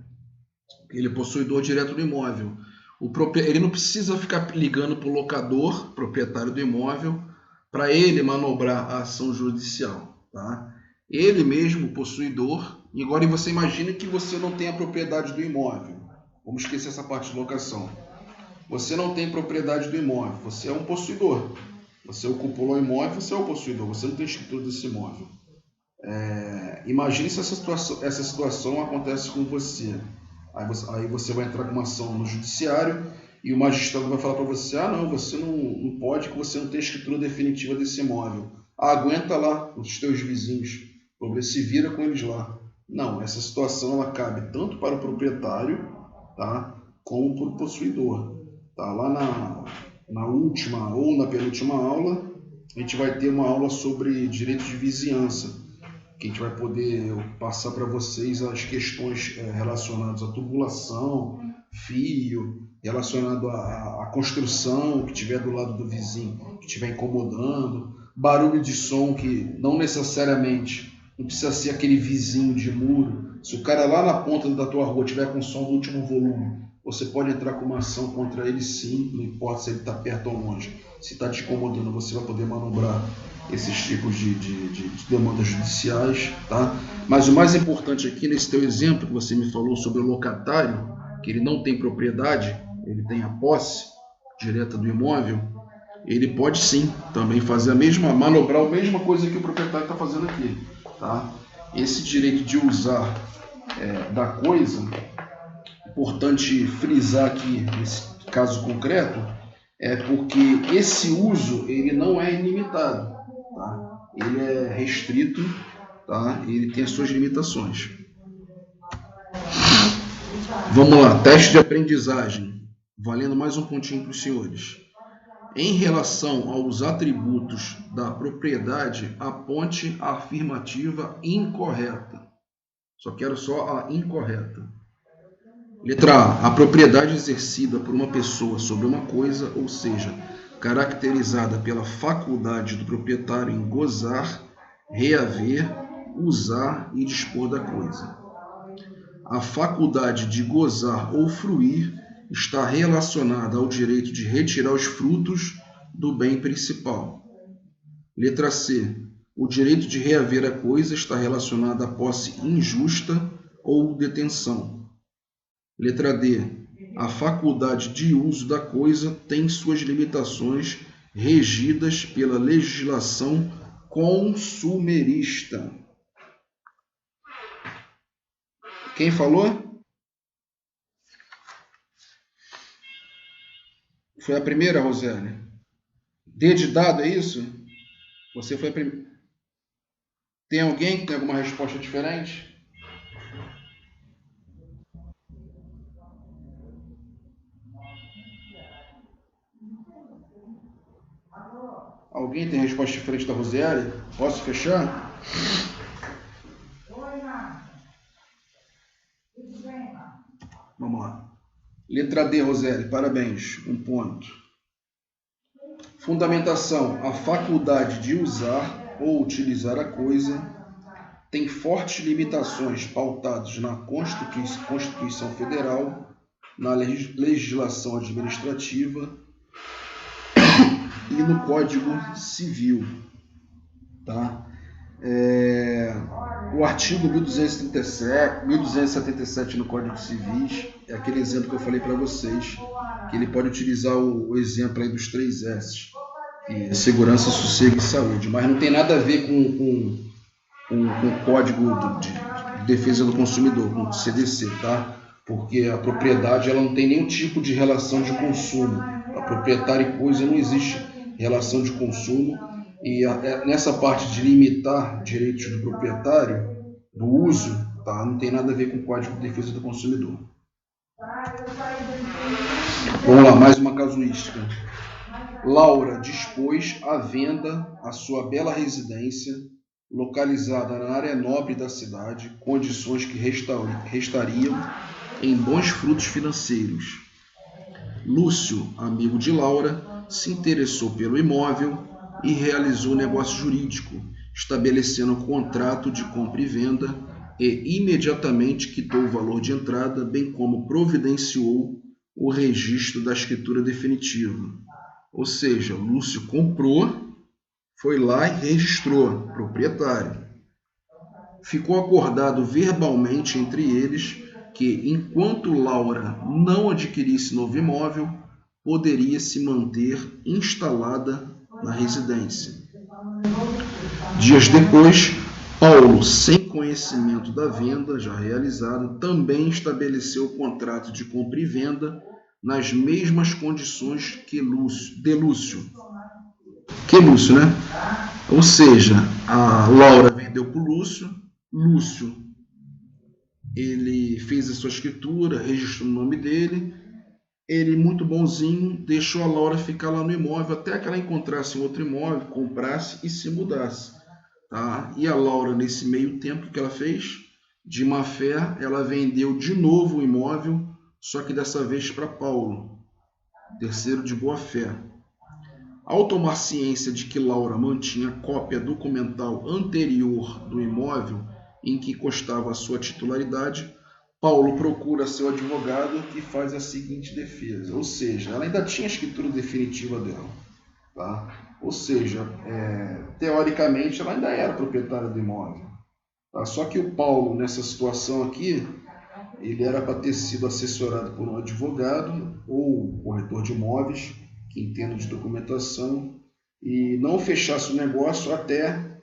Ele é possuidor direto do imóvel. Ele não precisa ficar ligando para o locador, proprietário do imóvel, para ele manobrar a ação judicial. Tá? Ele mesmo, possuidor, e agora você imagina que você não tem a propriedade do imóvel. Vamos esquecer essa parte de locação. Você não tem propriedade do imóvel, você é um possuidor. Você ocupou o imóvel, você é o possuidor, você não tem escritura desse imóvel. Imagine se essa situação acontece com você. Aí você vai entrar com uma ação no judiciário e o magistrado vai falar para você: não, você não pode, que você não tem escritura definitiva desse imóvel. Aguenta lá os teus vizinhos, se vira com eles lá. Não, essa situação ela cabe tanto para o proprietário, tá, como para o possuidor. Tá? Lá na última ou na penúltima aula, a gente vai ter uma aula sobre direito de vizinhança, que a gente vai poder passar para vocês as questões relacionadas à tubulação, fio, relacionado à construção que estiver do lado do vizinho, que estiver incomodando, barulho de som que não necessariamente não precisa ser aquele vizinho de muro. Se o cara lá na ponta da tua rua tiver com som do último volume, você pode entrar com uma ação contra ele sim, não importa se ele está perto ou longe. Se está te incomodando, você vai poder manobrar esses tipos de demandas judiciais. Tá? Mas o mais importante aqui, nesse teu exemplo que você me falou sobre o locatário, que ele não tem propriedade, ele tem a posse direta do imóvel, ele pode sim também fazer manobrar a mesma coisa que o proprietário está fazendo aqui. Tá? Esse direito de usar da coisa, importante frisar aqui nesse caso concreto, é porque esse uso ele não é ilimitado. Tá? ele é restrito, tá? Ele tem as suas limitações. Vamos lá, teste de aprendizagem, valendo mais um pontinho para os senhores. Em relação aos atributos da propriedade, aponte a afirmativa incorreta. Só quero só a incorreta. Letra A. A propriedade exercida por uma pessoa sobre uma coisa, ou seja, caracterizada pela faculdade do proprietário em gozar, reaver, usar e dispor da coisa. A faculdade de gozar ou fruir está relacionada ao direito de retirar os frutos do bem principal. Letra C. O direito de reaver a coisa está relacionado à posse injusta ou detenção. Letra D. A faculdade de uso da coisa tem suas limitações regidas pela legislação consumerista. Quem falou? Foi a primeira, Roseli? D de dado, é isso? Você foi a primeira. Tem alguém que tem alguma resposta diferente? Alguém tem resposta diferente da Roseli? Posso fechar? Vamos lá. Letra D, Roseli, parabéns, 1 ponto. Fundamentação. A faculdade de usar ou utilizar a coisa tem fortes limitações pautadas na Constituição Federal, na legislação administrativa e no Código Civil. Tá? O artigo 1277 no Código Civil é aquele exemplo que eu falei para vocês, que ele pode utilizar o exemplo aí dos 3 S, que é segurança, sossego e saúde, mas não tem nada a ver com o Código de Defesa do Consumidor, com o CDC, tá? Porque a propriedade ela não tem nenhum tipo de relação de consumo. A proprietário e coisa não existe relação de consumo. E nessa parte de limitar direitos do proprietário, do uso, tá? Não tem nada a ver com o Código de Defesa do Consumidor. Vamos lá, mais uma casuística. Laura dispôs à venda a sua bela residência, localizada na área nobre da cidade, condições que restariam em bons frutos financeiros. Lúcio, amigo de Laura, se interessou pelo imóvel e realizou negócio jurídico, estabelecendo um contrato de compra e venda e imediatamente quitou o valor de entrada, bem como providenciou o registro da escritura definitiva. Ou seja, Lúcio comprou, foi lá e registrou, proprietário. Ficou acordado verbalmente entre eles que, enquanto Laura não adquirisse novo imóvel, poderia se manter instalada na residência. Dias depois, Paulo, sem conhecimento da venda já realizada, também estabeleceu o contrato de compra e venda nas mesmas condições que Lúcio, né? Ou seja, a Laura vendeu para o Lúcio, ele fez a sua escritura, registrou o nome dele, ele, muito bonzinho, deixou a Laura ficar lá no imóvel até que ela encontrasse um outro imóvel, comprasse e se mudasse. Tá? E a Laura, nesse meio tempo, que ela fez? De má fé, ela vendeu de novo o imóvel, só que dessa vez para Paulo, terceiro de boa fé. Ao tomar ciência de que Laura mantinha cópia documental anterior do imóvel em que constava a sua titularidade, Paulo procura seu advogado e faz a seguinte defesa. Ou seja, ela ainda tinha a escritura definitiva dela. Tá? Ou seja, teoricamente, ela ainda era proprietária do imóvel. Tá? Só que o Paulo, nessa situação aqui, ele era para ter sido assessorado por um advogado ou corretor de imóveis, que entenda de documentação, e não fechasse o negócio até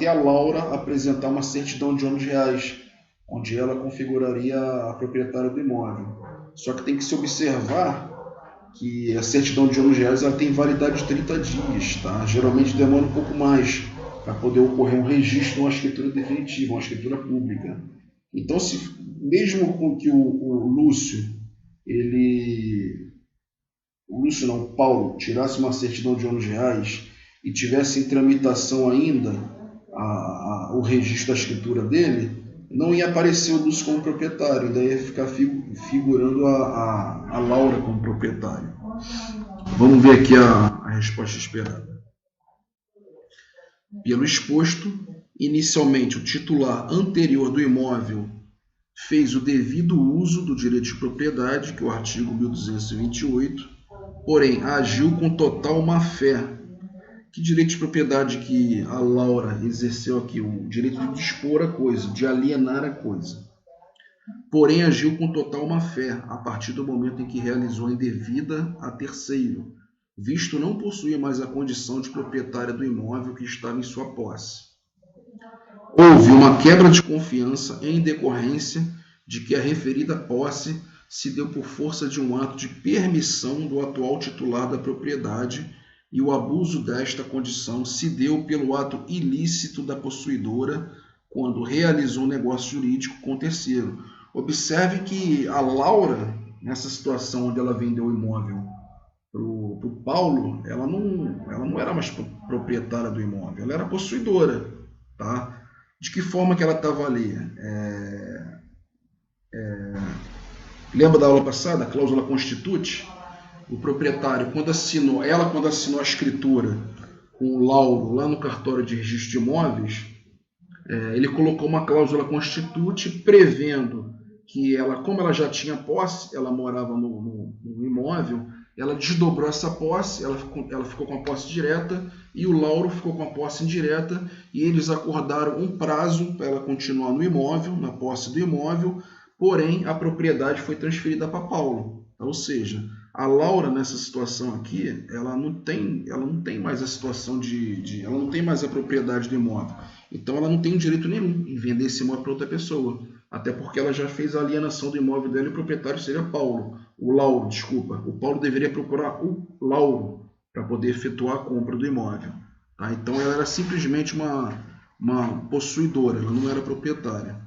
a Laura apresentar uma certidão de ônus reais, onde ela configuraria a proprietária do imóvel. Só que tem que se observar que a certidão de ônus reais ela tem validade de 30 dias, tá? Geralmente demora um pouco mais para poder ocorrer um registro, uma escritura definitiva, uma escritura pública. Então, mesmo com que o Paulo tirasse uma certidão de ônus reais e tivesse em tramitação ainda o registro da escritura dele, não ia aparecer o Lúcio como proprietário, ainda ia ficar figurando a Laura como proprietária. Vamos ver aqui a resposta esperada. Pelo exposto, inicialmente o titular anterior do imóvel fez o devido uso do direito de propriedade, que é o artigo 1228, porém agiu com total má-fé. Que direito de propriedade que a Laura exerceu aqui? O direito de dispor a coisa, de alienar a coisa. Porém, agiu com total má-fé, a partir do momento em que realizou a indevida a terceiro, visto não possuir mais a condição de proprietária do imóvel que estava em sua posse. Houve uma quebra de confiança em decorrência de que a referida posse se deu por força de um ato de permissão do atual titular da propriedade, e o abuso desta condição se deu pelo ato ilícito da possuidora quando realizou negócio jurídico com terceiro. Observe que a Laura, nessa situação onde ela vendeu o imóvel para o Paulo, ela não era mais proprietária do imóvel, ela era possuidora. Tá? De que forma que ela estava ali? Lembra da aula passada, a cláusula constituinte? O proprietário, quando assinou a escritura com o Lauro lá no cartório de registro de imóveis, ele colocou uma cláusula constituinte prevendo que como ela já tinha posse, ela morava no imóvel, ela desdobrou essa posse, ela ficou com a posse direta e o Lauro ficou com a posse indireta, e eles acordaram um prazo para ela continuar no imóvel, na posse do imóvel, porém a propriedade foi transferida para Paulo. Ou seja, a Laura, nessa situação aqui, ela não tem mais a situação ela não tem mais a propriedade do imóvel. Então ela não tem direito nenhum em vender esse imóvel para outra pessoa. Até porque ela já fez a alienação do imóvel dela e o proprietário seria o Lauro, desculpa. O Paulo deveria procurar o Lauro para poder efetuar a compra do imóvel. Tá? Então ela era simplesmente uma possuidora, ela não era proprietária.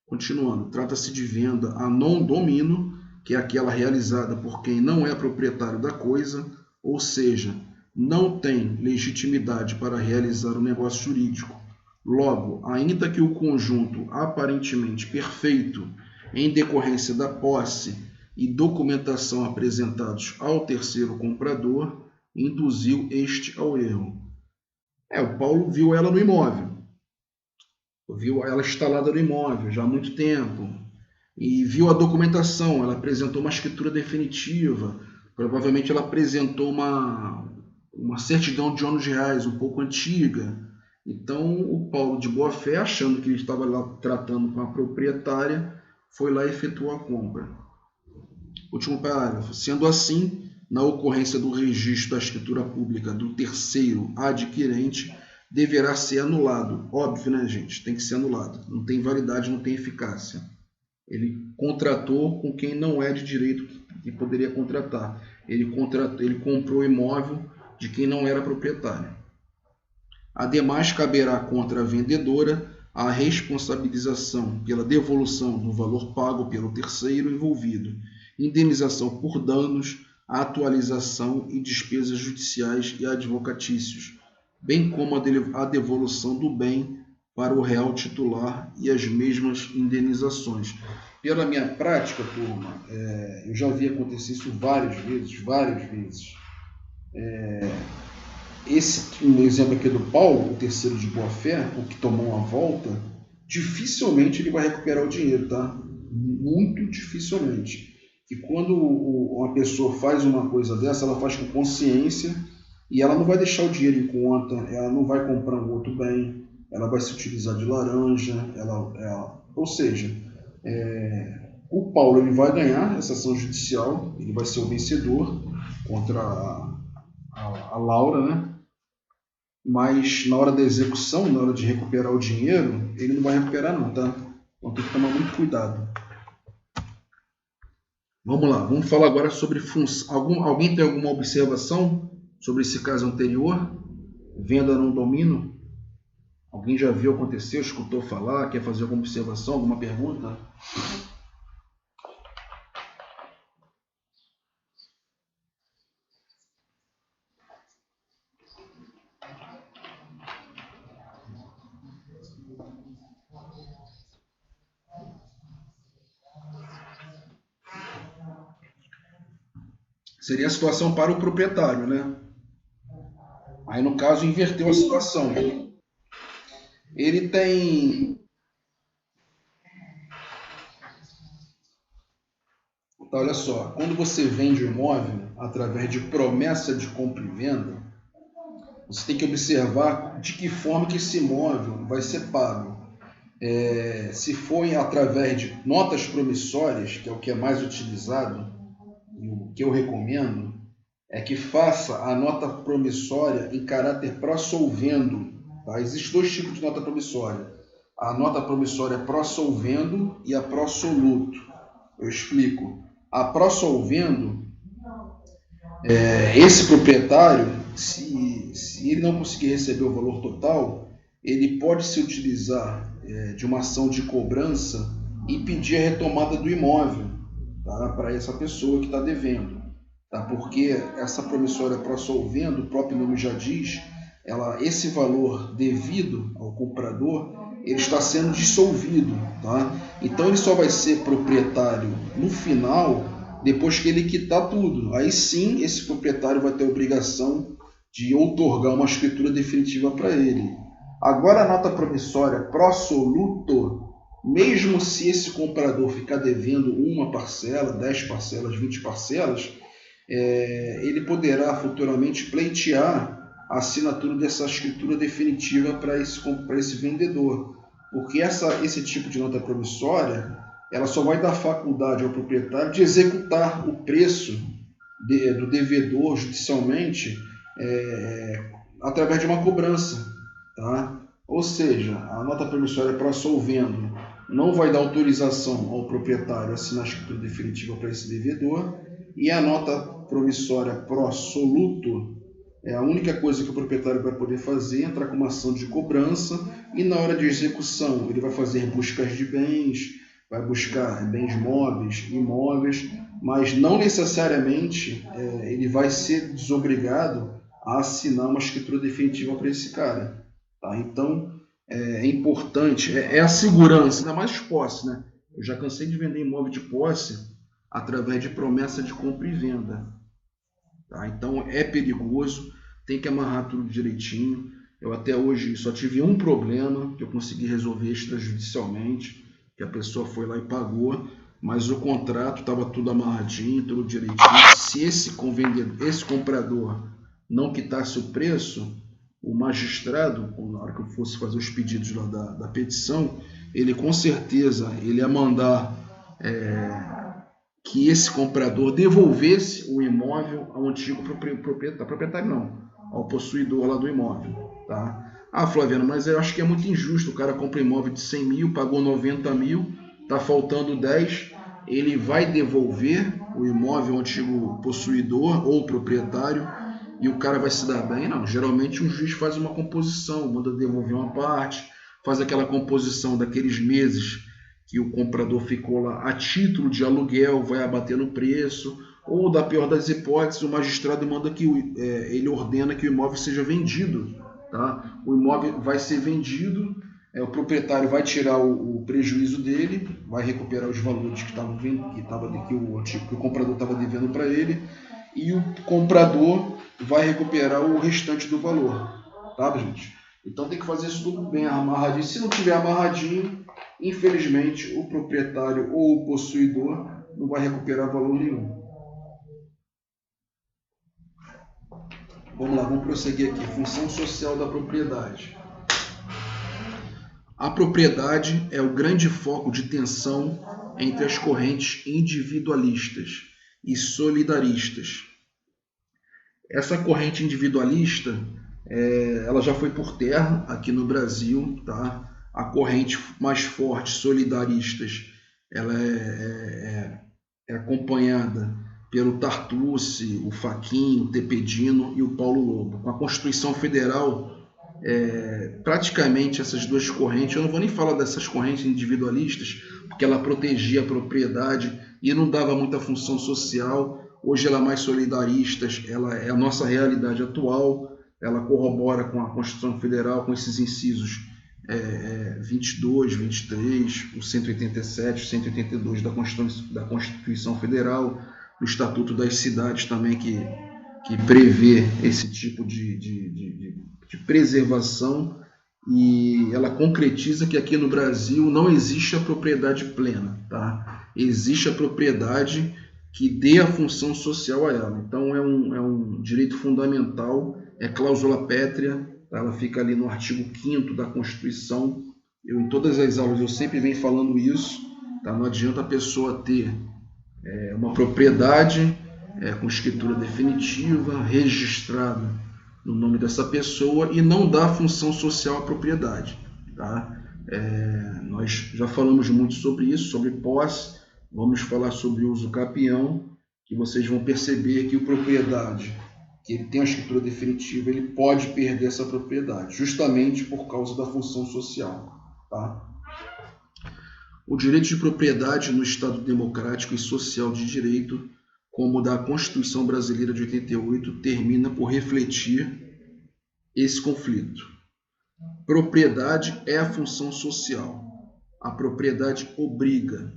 Continuando, trata-se de venda a non domino, que é aquela realizada por quem não é proprietário da coisa, ou seja, não tem legitimidade para realizar o negócio jurídico. Logo, ainda que o conjunto aparentemente perfeito, em decorrência da posse e documentação apresentados ao terceiro comprador, induziu este ao erro. O Paulo viu ela no imóvel, viu ela instalada no imóvel já há muito tempo, e viu a documentação, ela apresentou uma escritura definitiva, provavelmente ela apresentou uma certidão de ônus reais um pouco antiga. Então o Paulo, de boa fé, achando que ele estava lá tratando com a proprietária, foi lá e efetuou a compra. Último parágrafo. Sendo assim, na ocorrência do registro da escritura pública do terceiro adquirente, deverá ser anulado. Óbvio, né, gente? Tem que ser anulado. Não tem validade, não tem eficácia. Ele contratou com quem não é de direito que poderia contratar. Ele comprou o imóvel de quem não era proprietário. Ademais, caberá contra a vendedora a responsabilização pela devolução do valor pago pelo terceiro envolvido, indenização por danos, atualização e despesas judiciais e advocatícios, bem como a devolução do bem para o real titular e as mesmas indenizações. Pela minha prática, turma, eu já vi acontecer isso várias vezes. Um exemplo aqui do Paulo, o terceiro de boa fé, o que tomou uma volta, dificilmente ele vai recuperar o dinheiro, tá? Muito dificilmente. E quando uma pessoa faz uma coisa dessa, ela faz com consciência e ela não vai deixar o dinheiro em conta, ela não vai comprar um outro bem, ela vai se utilizar de laranja, ou seja, o Paulo ele vai ganhar essa ação judicial, ele vai ser o vencedor contra a Laura, né? Mas na hora da execução, na hora de recuperar o dinheiro, ele não vai recuperar não, tá? Então tem que tomar muito cuidado. Vamos lá, vamos falar agora sobre função. Alguém tem alguma observação sobre esse caso anterior? Venda não domínio? Alguém já viu acontecer, escutou falar, quer fazer alguma observação, alguma pergunta? Seria a situação para o proprietário, né? Aí, no caso, inverteu a situação. Ele tem. Então, olha só, quando você vende o imóvel através de promessa de compra e venda, você tem que observar de que forma que esse imóvel vai ser pago. Se for através de notas promissórias, que é o que é mais utilizado, e o que eu recomendo, é que faça a nota promissória em caráter pró-solvendo. Tá? Existem dois tipos de nota promissória. A nota promissória pró-solvendo e a pró-soluto. Eu explico. A pró-solvendo, esse proprietário, se ele não conseguir receber o valor total, ele pode se utilizar de uma ação de cobrança e pedir a retomada do imóvel, tá? Para essa pessoa que está devendo. Tá? Porque essa promissória pró-solvendo, o próprio nome já diz, esse valor devido ao comprador, ele está sendo dissolvido. Tá? Então ele só vai ser proprietário no final, depois que ele quitar tudo. Aí sim, esse proprietário vai ter a obrigação de outorgar uma escritura definitiva para ele. Agora a nota promissória pró-soluto, mesmo se esse comprador ficar devendo uma parcela, 10 parcelas, 20 parcelas, ele poderá futuramente pleitear a assinatura dessa escritura definitiva para esse vendedor. Porque esse tipo de nota promissória, ela só vai dar faculdade ao proprietário de executar o preço do devedor judicialmente através de uma cobrança. Tá? Ou seja, a nota promissória pró-solvendo não vai dar autorização ao proprietário a assinar a escritura definitiva para esse devedor, e a nota promissória pró-soluto é a única coisa que o proprietário vai poder fazer, entrar com uma ação de cobrança, e na hora de execução ele vai fazer buscas de bens, vai buscar bens móveis, imóveis, mas não necessariamente ele vai ser desobrigado a assinar uma escritura definitiva para esse cara. Tá? Então é importante, a segurança, ainda mais posse, né? Eu já cansei de vender imóvel de posse através de promessa de compra e venda. Tá? Então é perigoso, tem que amarrar tudo direitinho. Eu até hoje só tive um problema que eu consegui resolver extrajudicialmente, que a pessoa foi lá e pagou, mas o contrato estava tudo amarradinho, tudo direitinho. Se esse comprador não quitasse o preço, o magistrado, na hora que eu fosse fazer os pedidos lá da petição, ele com certeza ele ia mandar que esse comprador devolvesse o imóvel ao antigo proprietário não, ao possuidor lá do imóvel. Tá? Ah, Flaviano, mas eu acho que é muito injusto, o cara compra imóvel de 100 mil, pagou 90 mil, está faltando 10, ele vai devolver o imóvel ao antigo possuidor ou proprietário e o cara vai se dar bem? Não, geralmente um juiz faz uma composição, manda devolver uma parte, faz aquela composição daqueles meses que o comprador ficou lá a título de aluguel, vai abater no preço, ou da pior das hipóteses, o magistrado manda que ele ordena que o imóvel seja vendido. Tá? O imóvel vai ser vendido, o proprietário vai tirar o prejuízo dele, vai recuperar os valores que o comprador estava devendo para ele, e o comprador vai recuperar o restante do valor. Tá, gente? Então tem que fazer isso tudo bem amarradinho. Se não tiver amarradinho, infelizmente o proprietário ou o possuidor não vai recuperar valor nenhum. Vamos lá, vamos prosseguir aqui. Função social da propriedade. A propriedade é o grande foco de tensão entre as correntes individualistas e solidaristas. Essa corrente individualista, ela já foi por terra aqui no Brasil, tá? A corrente mais forte, solidaristas, ela é acompanhada pelo Tartucci, o Fachin, o Tepedino e o Paulo Lobo. Com a Constituição Federal, praticamente essas duas correntes, eu não vou nem falar dessas correntes individualistas, porque ela protegia a propriedade e não dava muita função social. Hoje ela é mais solidarista, ela é a nossa realidade atual, ela corrobora com a Constituição Federal, com esses incisos 22, 23, o 187, o 182 da Constituição Federal, o Estatuto das Cidades também, que prevê esse tipo de preservação, e ela concretiza que aqui no Brasil não existe a propriedade plena, tá? Existe a propriedade que dê a função social a ela. Então é um direito fundamental, é cláusula pétrea, tá? Ela fica ali no artigo 5º da Constituição. Em todas as aulas eu sempre venho falando isso, tá? Não adianta a pessoa ter uma propriedade com escritura definitiva, registrada no nome dessa pessoa e não dar função social à propriedade, tá? Nós já falamos muito sobre isso, sobre posse. Vamos falar sobre uso capião, que vocês vão perceber que o propriedade, que ele tem a escritura definitiva, ele pode perder essa propriedade, justamente por causa da função social, tá? O direito de propriedade no Estado democrático e social de direito, como o da Constituição Brasileira de 88, termina por refletir esse conflito. Propriedade é a função social. A propriedade obriga.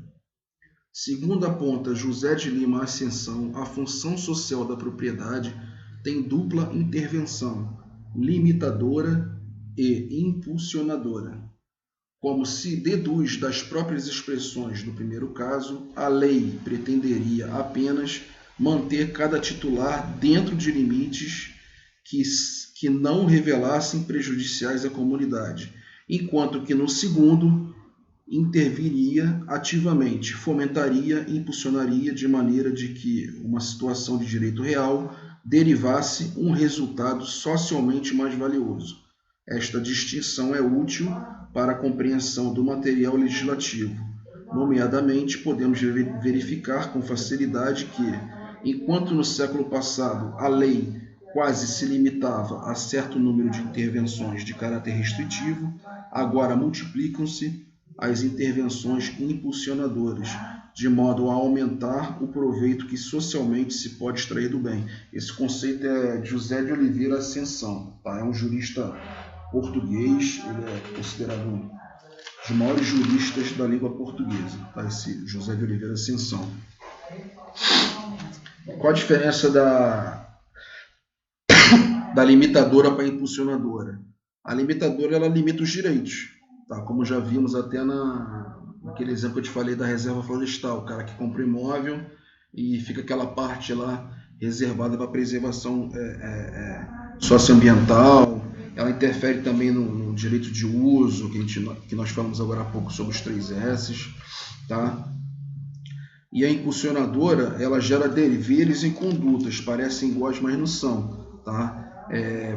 Segundo aponta José de Lima Ascensão, a função social da propriedade tem dupla intervenção, limitadora e impulsionadora. Como se deduz das próprias expressões do primeiro caso, a lei pretenderia apenas manter cada titular dentro de limites que não revelassem prejudiciais à comunidade, enquanto que no segundo interviria ativamente, fomentaria e impulsionaria de maneira de que uma situação de direito real derivasse um resultado socialmente mais valioso. Esta distinção é útil para a compreensão do material legislativo. Nomeadamente, podemos verificar com facilidade que, enquanto no século passado a lei quase se limitava a certo número de intervenções de caráter restritivo, agora multiplicam-se as intervenções impulsionadoras, de modo a aumentar o proveito que socialmente se pode extrair do bem. Esse conceito é de José de Oliveira Ascensão, tá? É um jurista português, ele é considerado um dos maiores juristas da língua portuguesa, tá? Esse José de Oliveira Ascensão. Qual a diferença da limitadora para a impulsionadora? A limitadora, ela limita os direitos, tá? Como já vimos até naquele exemplo que eu te falei da reserva florestal, o cara que compra imóvel e fica aquela parte lá reservada para preservação socioambiental. Ela interfere também no direito de uso, que nós falamos agora há pouco sobre os 3 S's, tá? E a impulsionadora, ela gera deveres e condutas, parecem iguais, mas não são, tá?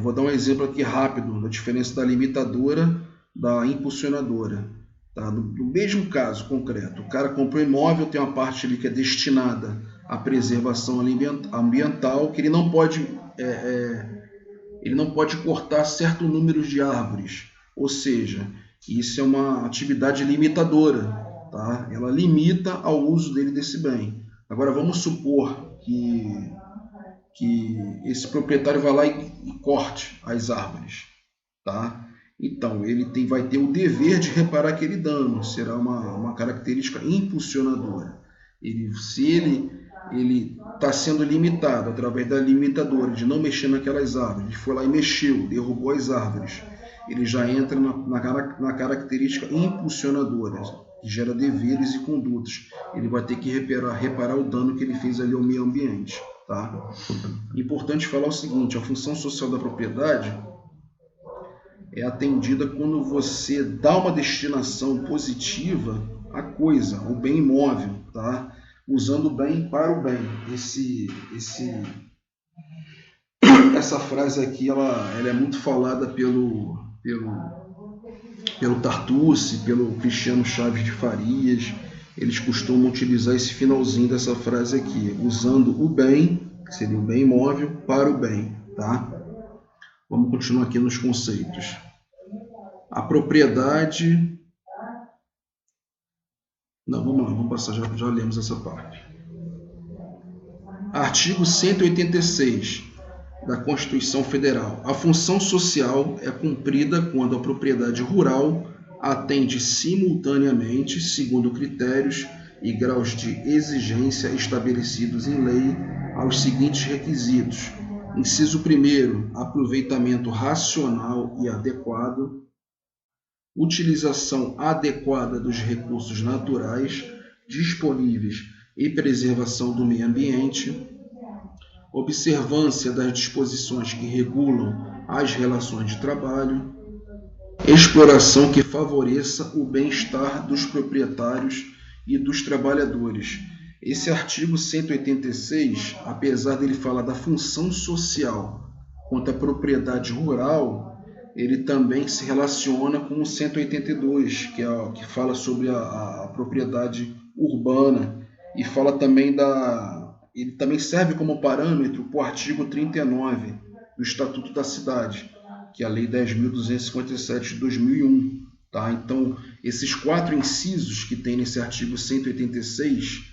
Vou dar um exemplo aqui rápido da diferença da limitadora da impulsionadora, tá? No mesmo caso concreto, o cara comprou um imóvel, tem uma parte ali que é destinada à preservação ambiental, que ele não pode cortar certo número de árvores, ou seja, isso é uma atividade limitadora, tá? Ela limita ao uso dele desse bem. Agora vamos supor que esse proprietário vai lá e corte as árvores, tá? Então ele vai ter o dever de reparar aquele dano, será uma característica impulsionadora. Se ele está sendo limitado através da limitadora de não mexer naquelas árvores, ele foi lá e mexeu, derrubou as árvores, ele já entra na característica impulsionadora, que gera deveres e condutas. Ele vai ter que reparar o dano que ele fez ali ao meio ambiente, tá? Importante falar o seguinte: a função social da propriedade é atendida quando você dá uma destinação positiva à coisa, ao bem imóvel, tá? Usando o bem para o bem. Essa frase aqui, ela é muito falada pelo Tartucci, pelo Cristiano Chaves de Farias eles costumam utilizar esse finalzinho dessa frase aqui, usando o bem, que seria o bem imóvel, para o bem, tá? Vamos continuar aqui nos conceitos. A propriedade... Não, vamos lá, vamos passar, já lemos essa parte. Artigo 186 da Constituição Federal. A função social é cumprida quando a propriedade rural atende simultaneamente, segundo critérios e graus de exigência estabelecidos em lei, aos seguintes requisitos. Inciso 1º, aproveitamento racional e adequado, utilização adequada dos recursos naturais disponíveis e preservação do meio ambiente, observância das disposições que regulam as relações de trabalho, exploração que favoreça o bem-estar dos proprietários e dos trabalhadores. Esse artigo 186, apesar dele falar da função social quanto à propriedade rural, ele também se relaciona com o 182, que fala sobre a propriedade urbana, e fala também ele também serve como parâmetro para o artigo 39 do Estatuto da Cidade, que é a Lei 10.257 de 2001. Tá? Então, esses 4 incisos que tem nesse artigo 186,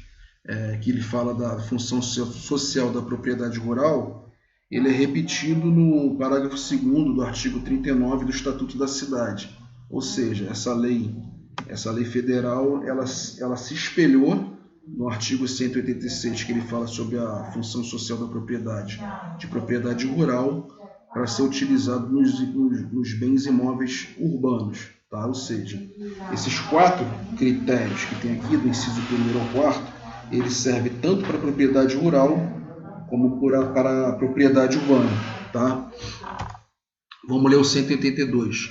que ele fala da função social da propriedade rural, ele é repetido no parágrafo 2º do artigo 39 do Estatuto da Cidade. Ou seja, essa lei federal, ela se espelhou no artigo 186, que ele fala sobre a função social da propriedade, de propriedade rural, para ser utilizado nos bens imóveis urbanos. Tá? Ou seja, esses 4 critérios que tem aqui, do inciso 1º ao 4º, ele serve tanto para a propriedade rural como para a propriedade urbana. Tá? Vamos ler o 182,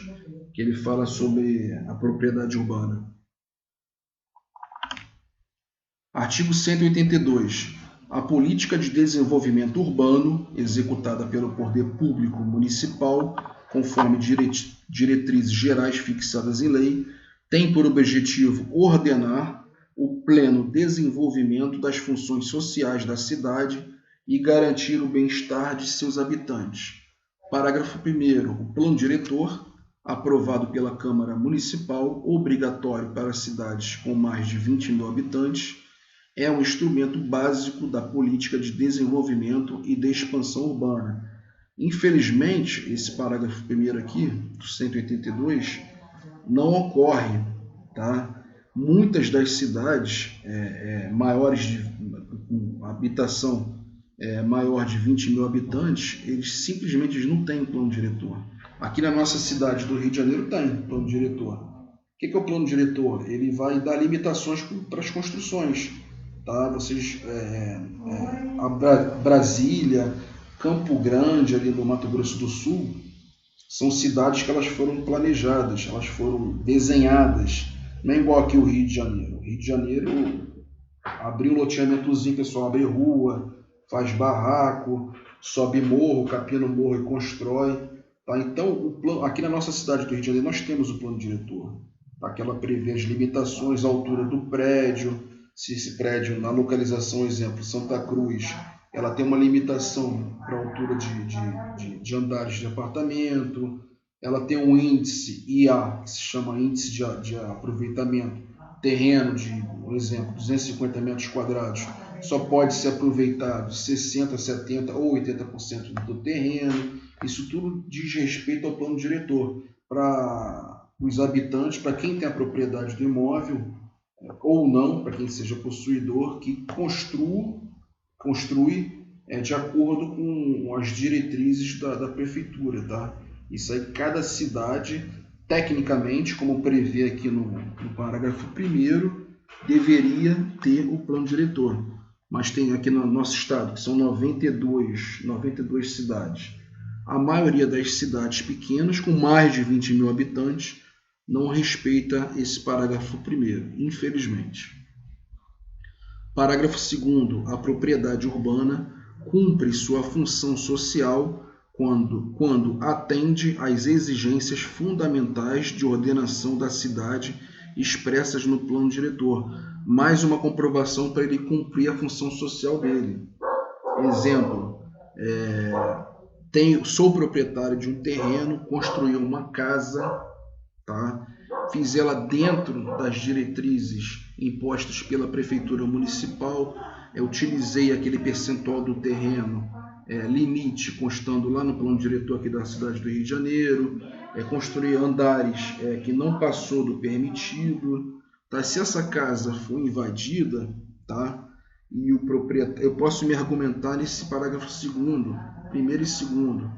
que ele fala sobre a propriedade urbana. Artigo 182. A política de desenvolvimento urbano, executada pelo poder público municipal, conforme diretrizes gerais fixadas em lei, tem por objetivo ordenar o pleno desenvolvimento das funções sociais da cidade e garantir o bem-estar de seus habitantes. Parágrafo 1º. O plano diretor, aprovado pela Câmara Municipal, obrigatório para cidades com mais de 20 mil habitantes, é um instrumento básico da política de desenvolvimento e de expansão urbana. Infelizmente, esse parágrafo 1º aqui, do 182, não ocorre. Tá? Muitas das cidades maiores com habitação maior de 20 mil habitantes, eles simplesmente não têm plano diretor. Aqui na nossa cidade do Rio de Janeiro tem plano diretor. O que é o plano diretor? Ele vai dar limitações para as construções. Tá? Brasília, Campo Grande, ali no Mato Grosso do Sul, são cidades que elas foram planejadas, elas foram desenhadas. Não é igual aqui o Rio de Janeiro. O Rio de Janeiro abriu um loteamentozinho, o pessoal abre rua, faz barraco, sobe morro, capina o morro e constrói. Tá? Então, aqui na nossa cidade do Rio de Janeiro, nós temos o plano diretor. Tá? Que ela prevê as limitações, a altura do prédio. Se esse prédio, na localização, exemplo, Santa Cruz, ela tem uma limitação para a altura de andares de apartamento, ela tem um índice IA, que se chama índice de aproveitamento, terreno de, por exemplo, 250 metros quadrados, só pode ser aproveitado 60%, 70% ou 80% do terreno. Isso tudo diz respeito ao plano diretor. Para os habitantes, para quem tem a propriedade do imóvel, ou não, para quem seja possuidor, que construi de acordo com as diretrizes da prefeitura. Tá? Isso aí, cada cidade, tecnicamente, como prevê aqui no parágrafo 1º, deveria ter o plano diretor. Mas tem aqui no nosso estado, que são 92 cidades. A maioria das cidades pequenas, com mais de 20 mil habitantes, não respeita esse parágrafo 1º, infelizmente. Parágrafo 2º. A propriedade urbana cumpre sua função social quando atende às exigências fundamentais de ordenação da cidade expressas no plano diretor, mais uma comprovação para ele cumprir a função social dele. Exemplo, sou proprietário de um terreno, construí uma casa, tá? Fiz ela dentro das diretrizes impostas pela prefeitura municipal, utilizei aquele percentual do terreno, limite, constando lá no plano diretor aqui da cidade do Rio de Janeiro, construí andares que não passou do permitido, tá? Se essa casa for invadida, tá? E o proprietário, eu posso me argumentar nesse parágrafo 2º, primeiro e segundo,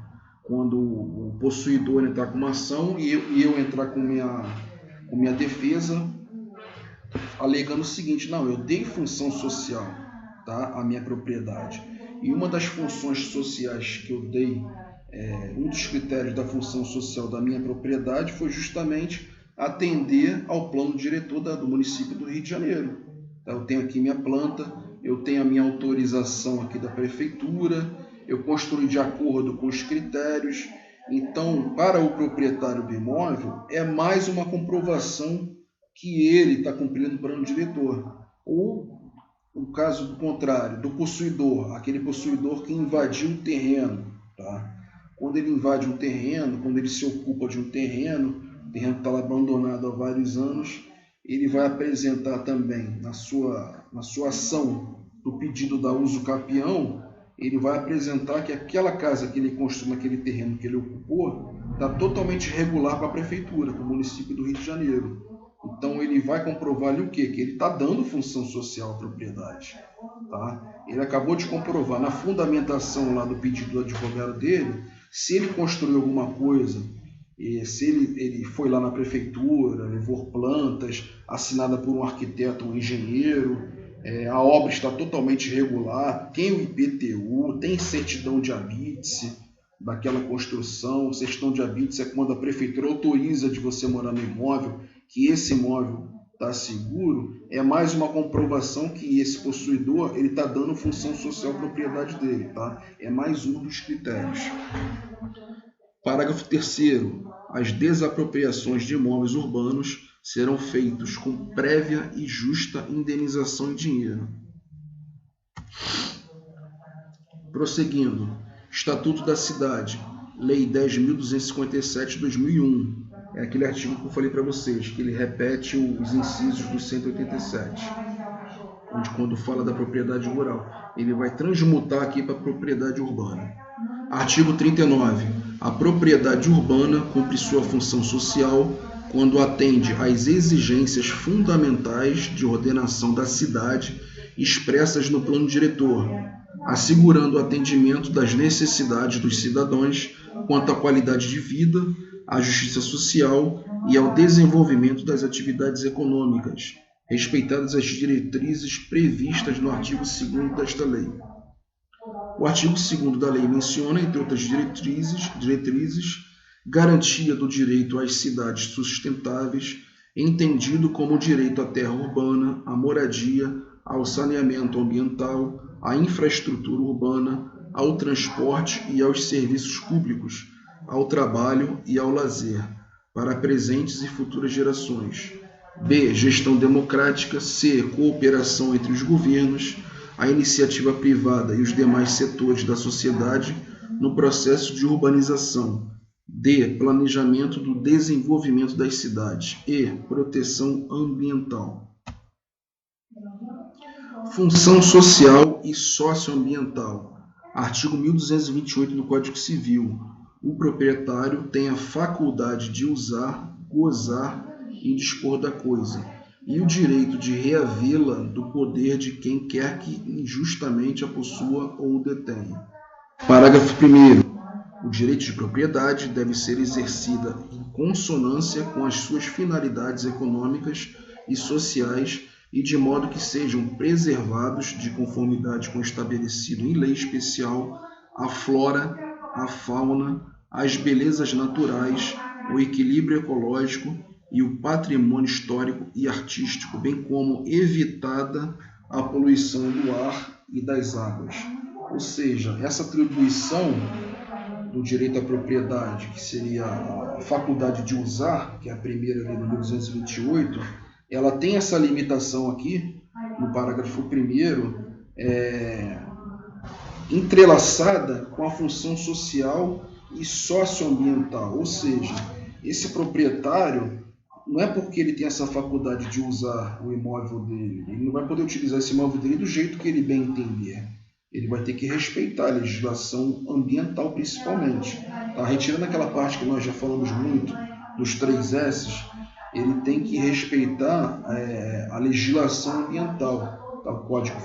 quando o possuidor entrar com uma ação e eu entrar com minha defesa, alegando o seguinte: não, eu dei função social, tá, à minha propriedade. E uma das funções sociais que eu dei, um dos critérios da função social da minha propriedade foi justamente atender ao plano diretor do município do Rio de Janeiro. Eu tenho aqui minha planta, eu tenho a minha autorização aqui da prefeitura, eu construí de acordo com os critérios. Então, para o proprietário do imóvel, é mais uma comprovação que ele está cumprindo o plano diretor. Ou o caso do contrário, do possuidor, aquele possuidor que invadiu o terreno. Tá? Quando ele invade um terreno, quando ele se ocupa de um terreno, o terreno está lá abandonado há vários anos, ele vai apresentar também na sua ação do pedido da uso capião, ele vai apresentar que aquela casa que ele construiu naquele terreno que ele ocupou está totalmente irregular para a prefeitura, para o município do Rio de Janeiro. Então ele vai comprovar ali o quê? Que ele está dando função social à propriedade. Tá? Ele acabou de comprovar na fundamentação lá do pedido do advogado dele, se ele construiu alguma coisa, se ele foi lá na prefeitura, levou plantas, assinada por um arquiteto ou um engenheiro, a obra está totalmente irregular, tem o IPTU, tem certidão de habite daquela construção. Certidão de habite é quando a prefeitura autoriza de você morar no imóvel, que esse imóvel está seguro, é mais uma comprovação que esse possuidor ele está dando função social à propriedade dele. Tá? É mais um dos critérios. Parágrafo 3º. As desapropriações de imóveis urbanos serão feitos com prévia e justa indenização em dinheiro. Prosseguindo. Estatuto da Cidade, Lei 10.257 de 2001. É aquele artigo que eu falei para vocês, que ele repete os incisos do 187, onde quando fala da propriedade rural, ele vai transmutar aqui para a propriedade urbana. Artigo 39. A propriedade urbana cumpre sua função social quando atende às exigências fundamentais de ordenação da cidade expressas no plano diretor, assegurando o atendimento das necessidades dos cidadãos quanto à qualidade de vida, à justiça social e ao desenvolvimento das atividades econômicas, respeitadas as diretrizes previstas no artigo 2º desta lei. O artigo 2º da lei menciona, entre outras diretrizes, garantia do direito às cidades sustentáveis, entendido como direito à terra urbana, à moradia, ao saneamento ambiental, à infraestrutura urbana, ao transporte e aos serviços públicos, ao trabalho e ao lazer, para presentes e futuras gerações. B. Gestão democrática. C. Cooperação entre os governos, a iniciativa privada e os demais setores da sociedade no processo de urbanização. D. Planejamento do desenvolvimento das cidades. E. Proteção ambiental. Função social e socioambiental. Artigo 1228 do Código Civil. O proprietário tem a faculdade de usar, gozar e dispor da coisa, e o direito de reavê-la do poder de quem quer que injustamente a possua ou detenha. Parágrafo 1º. O direito de propriedade deve ser exercida em consonância com as suas finalidades econômicas e sociais e de modo que sejam preservados, de conformidade com o estabelecido em lei especial, a flora, a fauna, as belezas naturais, o equilíbrio ecológico e o patrimônio histórico e artístico, bem como evitada a poluição do ar e das águas. Ou seja, essa atribuição do direito à propriedade, que seria a faculdade de usar, que é a primeira lei de 1228, ela tem essa limitação aqui, no parágrafo 1º, entrelaçada com a função social e socioambiental, ou seja, esse proprietário, não é porque ele tem essa faculdade de usar o imóvel dele, ele não vai poder utilizar esse imóvel dele do jeito que ele bem entender. Ele vai ter que respeitar a legislação ambiental, principalmente. Tá? Retirando aquela parte que nós já falamos muito, dos 3 S's, ele tem que respeitar a legislação ambiental, tá? O Código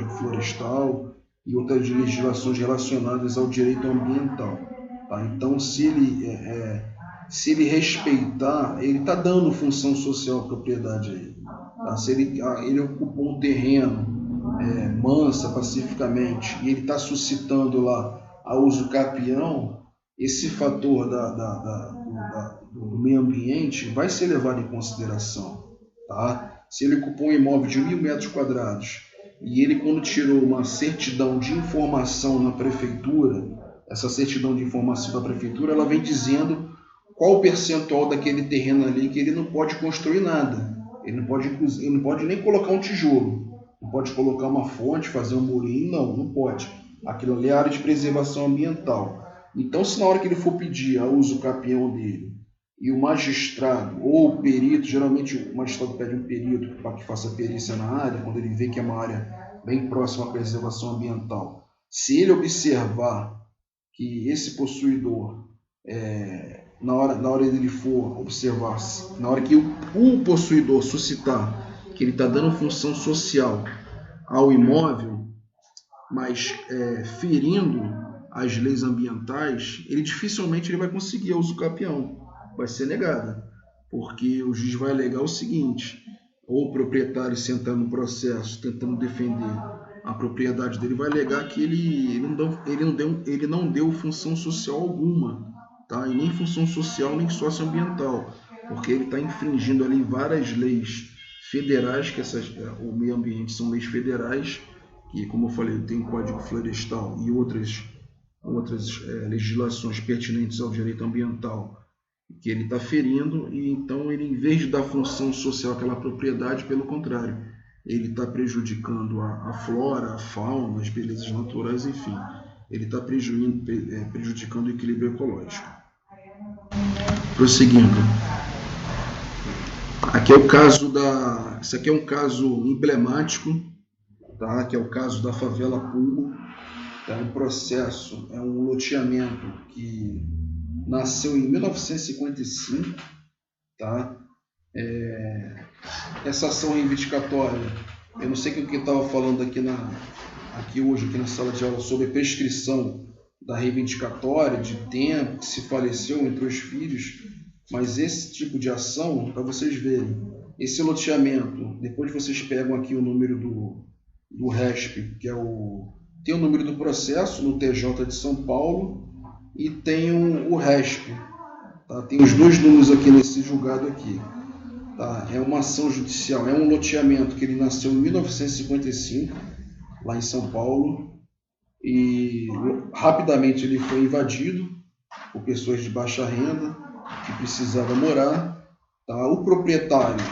Florestal e outras legislações relacionadas ao direito ambiental. Tá? Então, se ele respeitar, ele está dando função social à propriedade a ele. Tá? Se ele ocupou um terreno mansa, pacificamente, e ele está suscitando lá a uso capião, esse fator do meio ambiente vai ser levado em consideração. Tá? Se ele ocupou um imóvel de 1.000 metros quadrados e ele, quando tirou uma certidão de informação na prefeitura, essa certidão de informação da prefeitura, ela vem dizendo qual o percentual daquele terreno ali que ele não pode construir nada. Ele não pode nem colocar um tijolo, não pode colocar uma fonte, fazer um murinho, não pode. Aquilo ali é área de preservação ambiental. Então, se na hora que ele for pedir a uso capião dele, e o magistrado ou o perito, geralmente o magistrado pede um perito para que faça perícia na área, quando ele vê que é uma área bem próxima à preservação ambiental, se ele observar que esse possuidor, na hora dele for observar, na hora que o possuidor suscitar que ele está dando função social ao imóvel, mas ferindo as leis ambientais, ele dificilmente vai conseguir a uso capião. Vai ser negada, porque o juiz vai alegar o seguinte: ou o proprietário sentando no processo, tentando defender a propriedade dele, vai alegar que ele não deu função social alguma, tá? E nem função social nem socioambiental, porque ele está infringindo ali várias leis federais, que o meio ambiente são leis federais, que, como eu falei, tem o Código Florestal e outras legislações pertinentes ao direito ambiental, que ele está ferindo, e então ele, em vez de dar função social àquela propriedade, pelo contrário, ele está prejudicando a flora, a fauna, as belezas naturais, enfim, ele está prejudicando o equilíbrio ecológico. Prosseguindo, esse aqui é um caso emblemático, tá? Que é o caso da favela Pulmo. É um processo, é um loteamento que nasceu em 1955, tá? Essa ação reivindicatória, eu não sei o que eu estava falando aqui hoje na sala de aula sobre a prescrição da reivindicatória, de tempo que se faleceu entre os filhos, mas esse tipo de ação, para vocês verem, esse loteamento, depois vocês pegam aqui o número do RESP, que tem o número do processo no TJ de São Paulo, e tem o RESP, tá? Tem os 2 números aqui nesse julgado aqui, tá? É uma ação judicial, é um loteamento que ele nasceu em 1955, lá em São Paulo, e rapidamente ele foi invadido por pessoas de baixa renda que precisavam morar, tá? O proprietário,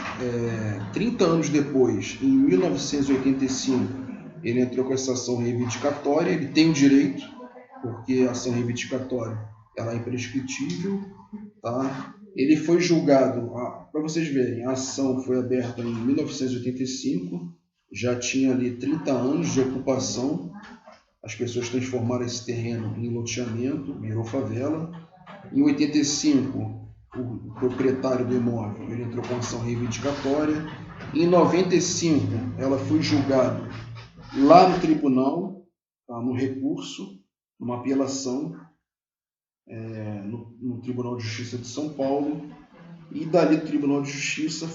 30 anos depois, em 1985, ele entrou com essa ação reivindicatória, ele tem o direito, porque a ação reivindicatória ela é imprescritível, tá? Ele foi julgado, para vocês verem, a ação foi aberta em 1985, já tinha ali 30 anos de ocupação, as pessoas transformaram esse terreno em loteamento, virou favela. Em 85, o proprietário do imóvel ele entrou com ação reivindicatória. Em 95, ela foi julgada lá no tribunal, tá, no recurso, numa apelação no Tribunal de Justiça de São Paulo, e dali do Tribunal de Justiça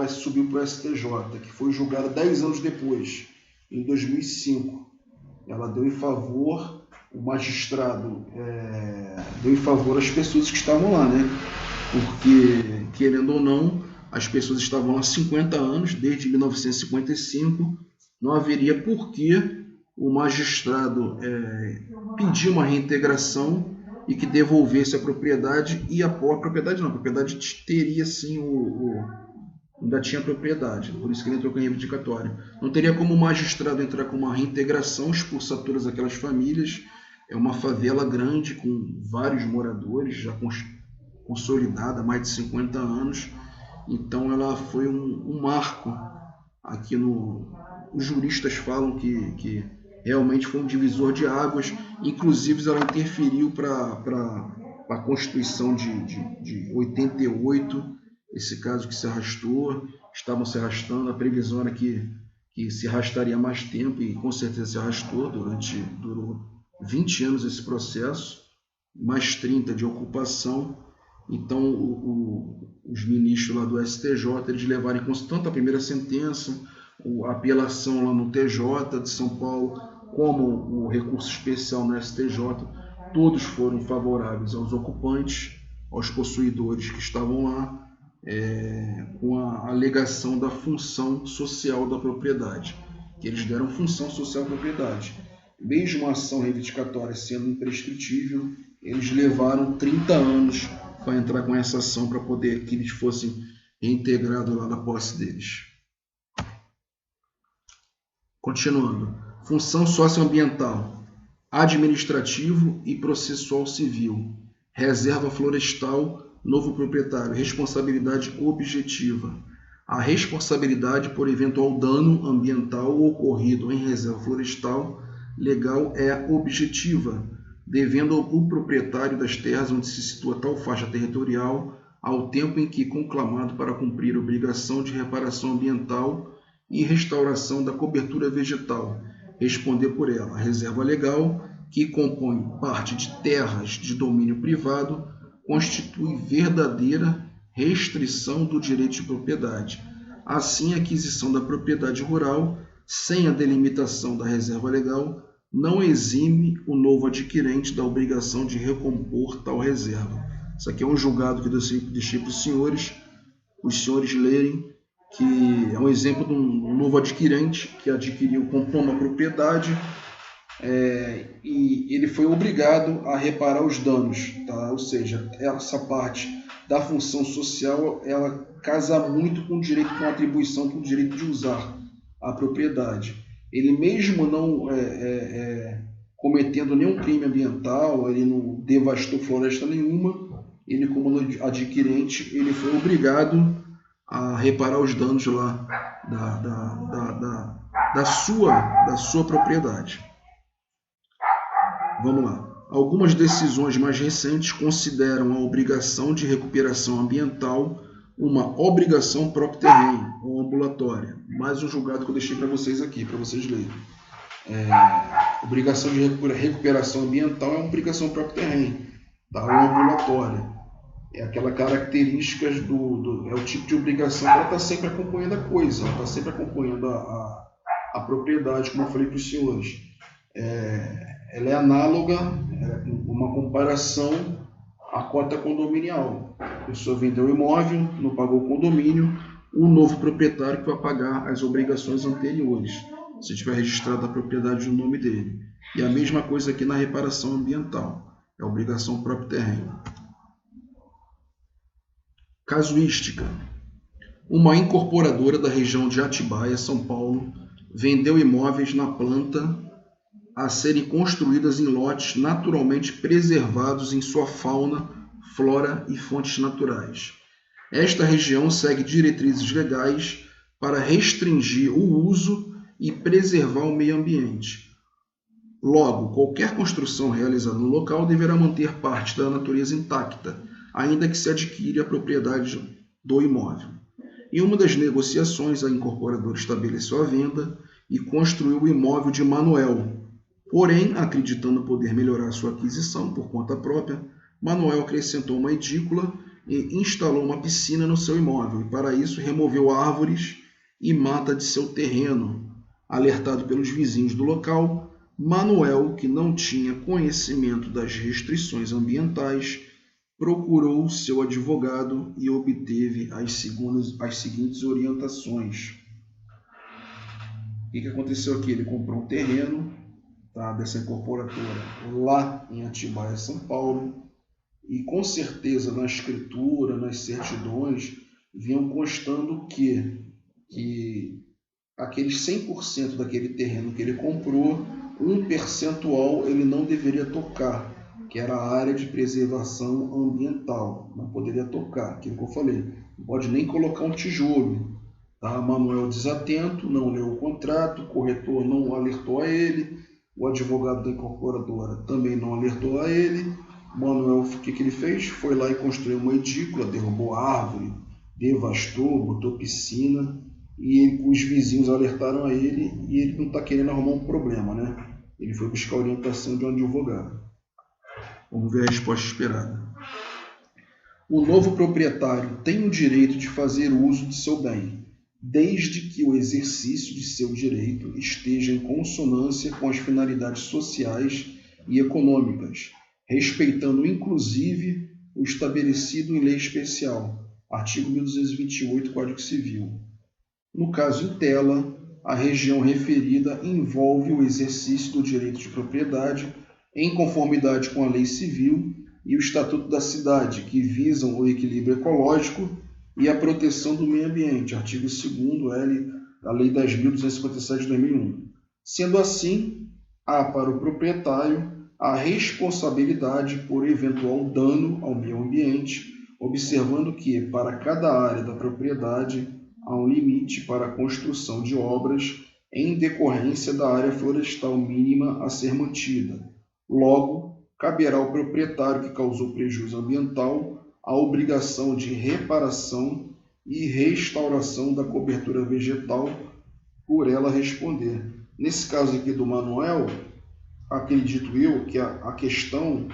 subiu para o STJ, que foi julgada 10 anos depois, em 2005. Ela deu em favor, o magistrado deu em favor às pessoas que estavam lá, né? Porque, querendo ou não, as pessoas estavam lá há 50 anos, desde 1955, não haveria por que o magistrado pedir uma reintegração e que devolvesse a propriedade, e a propriedade teria sim ainda tinha propriedade, por isso que ele entrou com a reivindicatória. Não teria como o magistrado entrar com uma reintegração, expulsar todas aquelas famílias. É uma favela grande com vários moradores, já consolidada há mais de 50 anos. Então ela foi um marco aqui os juristas falam que realmente foi um divisor de águas, inclusive ela interferiu para a Constituição de 88, esse caso que se arrastou, estavam se arrastando, a previsão era que se arrastaria mais tempo, e com certeza se arrastou, durou 20 anos esse processo, mais 30 de ocupação. Então os ministros lá do STJ, eles levaram em consideração tanto a primeira sentença, a apelação lá no TJ de São Paulo, como o recurso especial no STJ, todos foram favoráveis aos ocupantes, aos possuidores que estavam lá, com a alegação da função social da propriedade, que eles deram função social à propriedade. Mesmo a ação reivindicatória sendo imprescritível, eles levaram 30 anos para entrar com essa ação para poder que eles fossem reintegrados lá na posse deles. Continuando. Função socioambiental, administrativo e processual civil, reserva florestal, novo proprietário, responsabilidade objetiva. A responsabilidade por eventual dano ambiental ocorrido em reserva florestal legal é objetiva, devendo o proprietário das terras onde se situa tal faixa territorial, ao tempo em que conclamado para cumprir a obrigação de reparação ambiental e restauração da cobertura vegetal, responder por ela. A reserva legal, que compõe parte de terras de domínio privado, constitui verdadeira restrição do direito de propriedade. Assim, a aquisição da propriedade rural, sem a delimitação da reserva legal, não exime o novo adquirente da obrigação de recompor tal reserva. Isso aqui é um julgado que eu deixei para os senhores lerem, que é um exemplo de um novo adquirente que comprou uma propriedade, e ele foi obrigado a reparar os danos, tá? Ou seja, essa parte da função social, ela casa muito com o direito, com a atribuição, com o direito de usar a propriedade. Ele mesmo não cometendo nenhum crime ambiental, ele não devastou floresta nenhuma, ele como adquirente, ele foi obrigado a reparar os danos lá da sua propriedade. Vamos lá. Algumas decisões mais recentes consideram a obrigação de recuperação ambiental uma obrigação próprio terreno ou ambulatória. Mais um julgado que eu deixei para vocês aqui, para vocês lerem. Obrigação de recuperação ambiental é uma obrigação próprio terreno, tá? Ou ambulatória. É aquela característica é o tipo de obrigação que ela está sempre acompanhando a coisa, ela está sempre acompanhando a propriedade, como eu falei para os senhores. Ela é análoga, uma comparação à cota condominial. A pessoa vendeu o imóvel, não pagou o condomínio, o novo proprietário que vai pagar as obrigações anteriores, se tiver registrado a propriedade no nome dele. E a mesma coisa aqui na reparação ambiental, é a obrigação próprio terreno. Casuística. Uma incorporadora da região de Atibaia, São Paulo, vendeu imóveis na planta a serem construídas em lotes naturalmente preservados em sua fauna, flora e fontes naturais. Esta região segue diretrizes legais para restringir o uso e preservar o meio ambiente. Logo, qualquer construção realizada no local deverá manter parte da natureza intacta, ainda que se adquire a propriedade do imóvel. Em uma das negociações, a incorporadora estabeleceu a venda e construiu o imóvel de Manuel. Porém, acreditando poder melhorar sua aquisição por conta própria, Manuel acrescentou uma edícula e instalou uma piscina no seu imóvel, e para isso removeu árvores e mata de seu terreno. Alertado pelos vizinhos do local, Manuel, que não tinha conhecimento das restrições ambientais, procurou seu advogado e obteve as seguintes orientações. O que aconteceu aqui? Ele comprou um terreno, tá, dessa incorporadora lá em Atibaia, São Paulo, e com certeza na escritura, nas certidões, vinham constando que aqueles 100% daquele terreno que ele comprou, um percentual ele não deveria tocar, que era a área de preservação ambiental, não poderia tocar, aquilo que eu falei, não pode nem colocar um tijolo. Tá? Manuel desatento, não leu o contrato, o corretor não alertou a ele, o advogado da incorporadora também não alertou a ele. Manuel, o que ele fez? Foi lá e construiu uma edícula, derrubou árvore, devastou, botou piscina, e os vizinhos alertaram a ele e ele não está querendo arrumar um problema, né? Ele foi buscar orientação de um advogado. Vamos ver a resposta esperada. O novo proprietário tem o direito de fazer uso de seu bem, desde que o exercício de seu direito esteja em consonância com as finalidades sociais e econômicas, respeitando inclusive o estabelecido em lei especial, artigo 1228 Código Civil. No caso em tela, a região referida envolve o exercício do direito de propriedade em conformidade com a lei civil e o Estatuto da Cidade, que visam o equilíbrio ecológico e a proteção do meio ambiente, artigo 2º da Lei 10.257 de 2001. Sendo assim, há para o proprietário a responsabilidade por eventual dano ao meio ambiente, observando que, para cada área da propriedade, há um limite para a construção de obras em decorrência da área florestal mínima a ser mantida. Logo, caberá ao proprietário que causou prejuízo ambiental a obrigação de reparação e restauração da cobertura vegetal por ela responder. Nesse caso aqui do Manuel, acredito eu que a questão,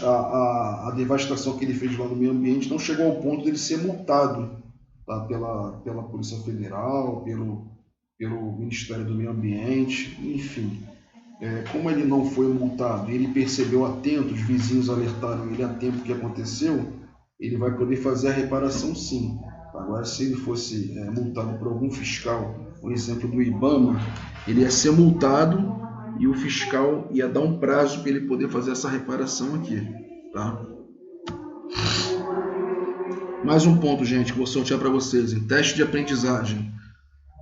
a devastação que ele fez lá no meio ambiente não chegou ao ponto de ele ser multado, tá, pela Polícia Federal, pelo Ministério do Meio Ambiente, enfim. Como ele não foi multado, ele percebeu a tempo, os vizinhos alertaram ele a tempo que aconteceu, ele vai poder fazer a reparação sim. Agora, se ele fosse multado por algum fiscal, por exemplo do IBAMA, ele ia ser multado e o fiscal ia dar um prazo para ele poder fazer essa reparação aqui. Tá? Mais um ponto, gente, que vou sortear para vocês, em teste de aprendizagem.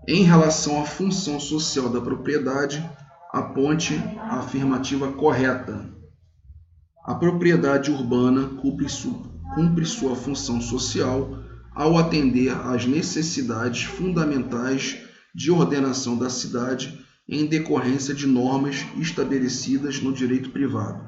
Em relação à função social da propriedade, aponte a afirmativa correta. A propriedade urbana cumpre sua função social ao atender às necessidades fundamentais de ordenação da cidade em decorrência de normas estabelecidas no direito privado.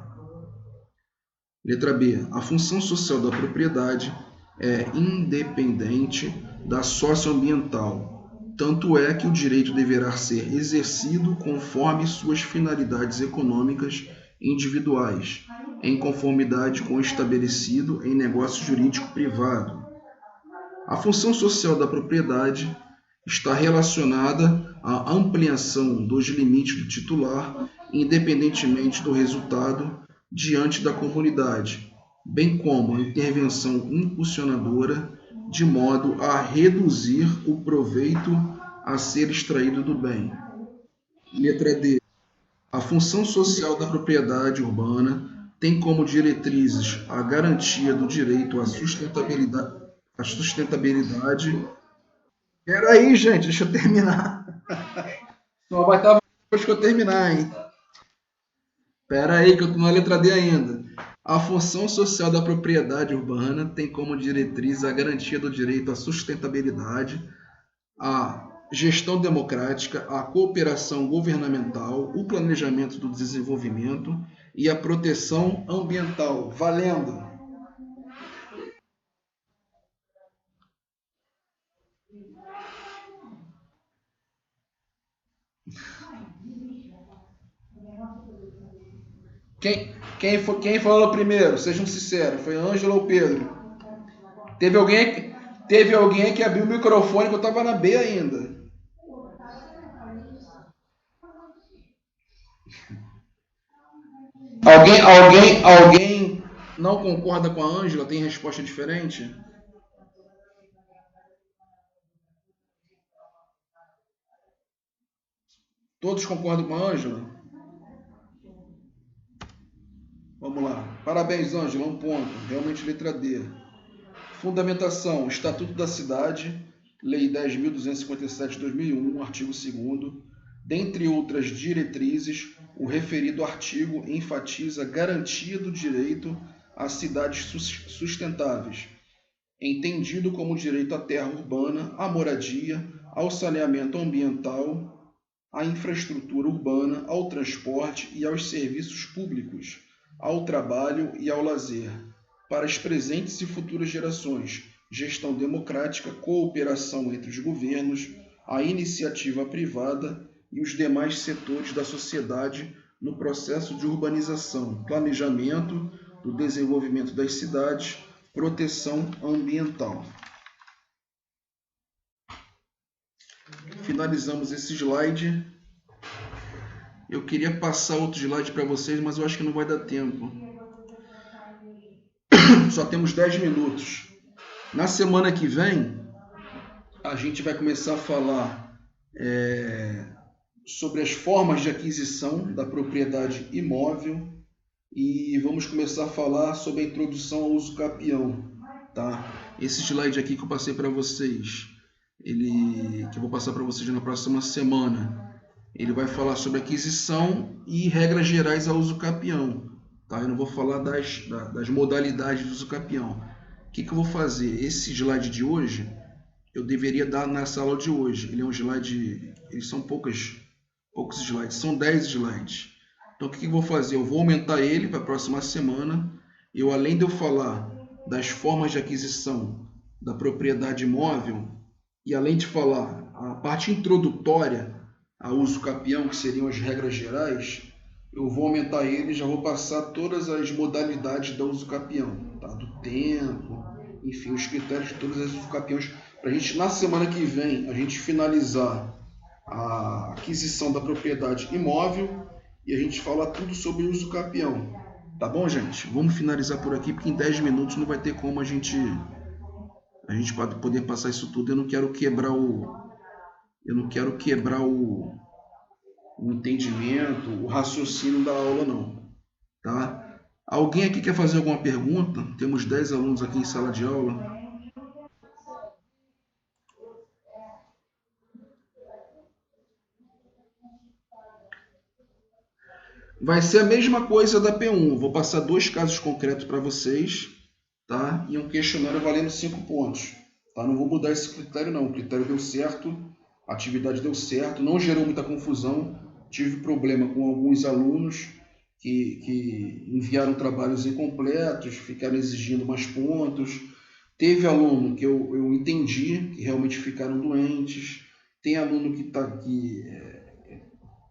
Letra B. A função social da propriedade é independente da socioambiental, tanto é que o direito deverá ser exercido conforme suas finalidades econômicas individuais, em conformidade com o estabelecido em negócio jurídico privado. A função social da propriedade está relacionada à ampliação dos limites do titular, independentemente do resultado diante da comunidade, bem como a intervenção impulsionadora de modo a reduzir o proveito a ser extraído do bem. Letra D. A função social da propriedade urbana tem como diretrizes a garantia do direito à sustentabilidade. Espera aí, gente, deixa eu terminar. Só vai estar depois que eu terminar, hein? Espera aí, que eu estou na letra D ainda. A função social da propriedade urbana tem como diretriz a garantia do direito à sustentabilidade, a gestão democrática, a cooperação governamental, o planejamento do desenvolvimento e a proteção ambiental. Valendo! Quem falou primeiro? Sejam sinceros. Foi Ângela ou Pedro? Teve alguém que abriu o microfone que eu estava na B ainda. Alguém não concorda com a Ângela? Tem resposta diferente? Todos concordam com a Ângela? Vamos lá. Parabéns, Ângela, 1 ponto. Realmente letra D. Fundamentação, Estatuto da Cidade, Lei 10.257 de 2001, artigo 2º. Dentre outras diretrizes, o referido artigo enfatiza a garantia do direito a cidades sustentáveis, entendido como direito à terra urbana, à moradia, ao saneamento ambiental, à infraestrutura urbana, ao transporte e aos serviços públicos, ao trabalho e ao lazer, para as presentes e futuras gerações, gestão democrática, cooperação entre os governos, a iniciativa privada e os demais setores da sociedade no processo de urbanização, planejamento do desenvolvimento das cidades, proteção ambiental. Finalizamos esse slide. Eu queria passar outro slide para vocês, mas eu acho que não vai dar tempo. Só temos 10 minutos. Na semana que vem, a gente vai começar a falar sobre as formas de aquisição da propriedade imóvel e vamos começar a falar sobre a introdução ao uso capião. Tá? Esse slide aqui que eu passei para vocês, que eu vou passar para vocês na próxima semana, ele vai falar sobre aquisição e regras gerais ao uso capião. Tá? Eu não vou falar das modalidades do uso capião. O que eu vou fazer? Esse slide de hoje, eu deveria dar nessa aula de hoje. Ele é um slide, eles são poucos slides, são 10 slides. Então o que eu vou fazer? Eu vou aumentar ele para a próxima semana. Além de eu falar das formas de aquisição da propriedade imóvel, e além de falar a parte introdutória ao uso capião, que seriam as regras gerais, eu vou aumentar ele e já vou passar todas as modalidades do uso capião, tá? Do tempo, enfim, os critérios de todas as uso capiões, para a gente, na semana que vem, a gente finalizar a aquisição da propriedade imóvel e a gente falar tudo sobre o uso capião. Tá bom, gente? Vamos finalizar por aqui, porque em 10 minutos não vai ter como a gente poder passar isso tudo. Eu não quero quebrar o entendimento, o raciocínio da aula, não. Tá? Alguém aqui quer fazer alguma pergunta? Temos 10 alunos aqui em sala de aula. Vai ser a mesma coisa da P1. Vou passar 2 casos concretos para vocês, tá? E um questionário valendo 5 pontos. Tá? Não vou mudar esse critério, não. O critério deu certo, a atividade deu certo, não gerou muita confusão. Tive problema com alguns alunos que enviaram trabalhos incompletos, ficaram exigindo mais pontos. Teve aluno que eu entendi que realmente ficaram doentes. Tem aluno que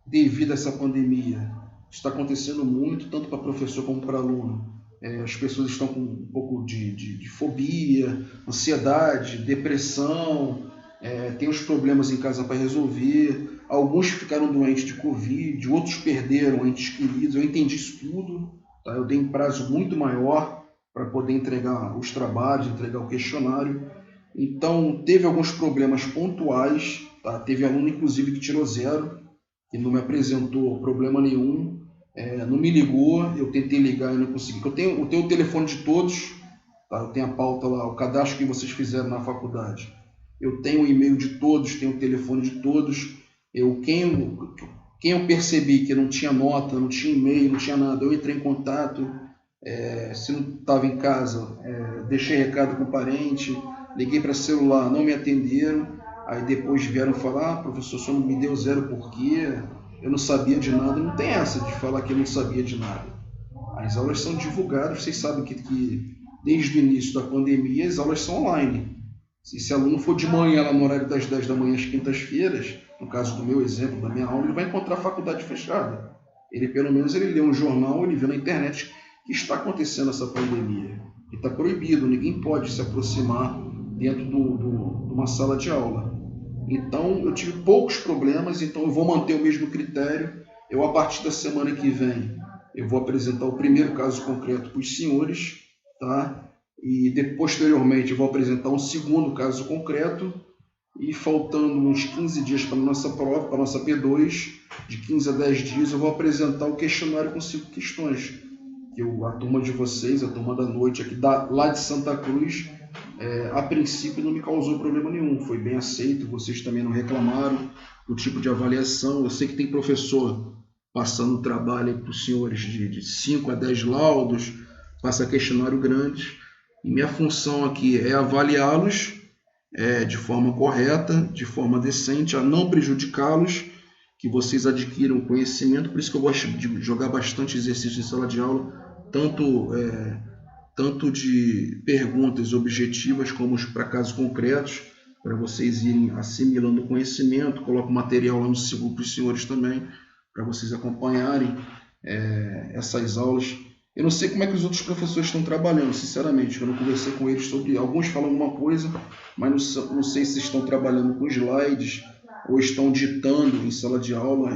devido a essa pandemia, está acontecendo muito, tanto para professor como para aluno. As pessoas estão com um pouco de fobia, ansiedade, depressão, tem os problemas em casa para resolver. Alguns ficaram doentes de Covid, outros perderam entes queridos. Eu entendi isso tudo. Tá? Eu dei um prazo muito maior para poder entregar os trabalhos, entregar o questionário. Então, teve alguns problemas pontuais. Tá? Teve aluno, inclusive, que tirou 0, que não me apresentou problema nenhum. Não me ligou, eu tentei ligar e não consegui. Eu tenho o telefone de todos, tá? Eu tenho a pauta lá, o cadastro que vocês fizeram na faculdade. Eu tenho o e-mail de todos, tenho o telefone de todos. Quem eu percebi que não tinha nota, não tinha e-mail, não tinha nada, eu entrei em contato. Se não estava em casa, deixei recado com o parente, liguei para celular, não me atenderam. Aí depois vieram falar, professor, o senhor não me deu 0 por quê? Eu não sabia de nada. Não tem essa de falar que eu não sabia de nada. As aulas são divulgadas, vocês sabem que desde o início da pandemia as aulas são online. Se esse aluno for de manhã, lá no horário das 10 da manhã, às quintas-feiras, no caso do meu exemplo, da minha aula, ele vai encontrar a faculdade fechada. Pelo menos ele lê um jornal, ele vê na internet que está acontecendo essa pandemia. E está proibido, ninguém pode se aproximar dentro de uma sala de aula. Então, eu tive poucos problemas, então eu vou manter o mesmo critério. A partir da semana que vem, eu vou apresentar o primeiro caso concreto para os senhores, tá? E posteriormente eu vou apresentar um segundo caso concreto, e faltando uns 15 dias para a nossa prova, para a nossa P2, de 15 a 10 dias, eu vou apresentar o questionário com 5 questões. a turma de vocês, a turma da noite aqui lá de Santa Cruz, a princípio não me causou problema nenhum, foi bem aceito, vocês também não reclamaram do tipo de avaliação. Eu sei que tem professor passando trabalho para os senhores de 5 a 10 laudos, passa questionário grande, e minha função aqui é avaliá-los de forma correta, de forma decente, a não prejudicá-los, que vocês adquiram conhecimento. Por isso que eu gosto de jogar bastante exercício em sala de aula, tanto de perguntas objetivas como para casos concretos, para vocês irem assimilando o conhecimento. Coloco material lá no Sigu para os senhores também, para vocês acompanharem essas aulas. Eu não sei como é que os outros professores estão trabalhando, sinceramente. Eu não conversei com eles sobre... Alguns falam alguma coisa, mas não sei se estão trabalhando com slides ou estão ditando em sala de aula.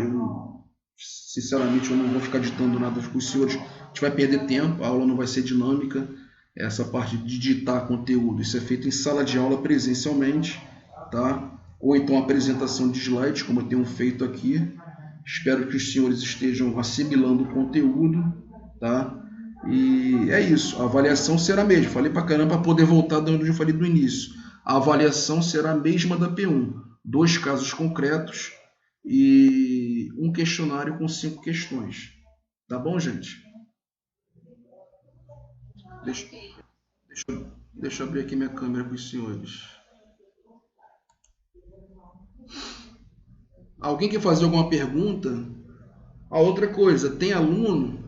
Sinceramente, eu não vou ficar ditando nada com os senhores. A gente vai perder tempo, a aula não vai ser dinâmica. Essa parte de ditar conteúdo, isso é feito em sala de aula presencialmente, tá? Ou então apresentação de slides, como eu tenho feito aqui. Espero que os senhores estejam assimilando o conteúdo, tá? E é isso, a avaliação será a mesma. Falei pra caramba para poder voltar de onde eu falei do início. A avaliação será a mesma da P1. 2 casos concretos e um questionário com 5 questões. Tá bom, gente? Deixa eu abrir aqui minha câmera para os senhores. Alguém quer fazer alguma pergunta? A outra coisa, tem aluno,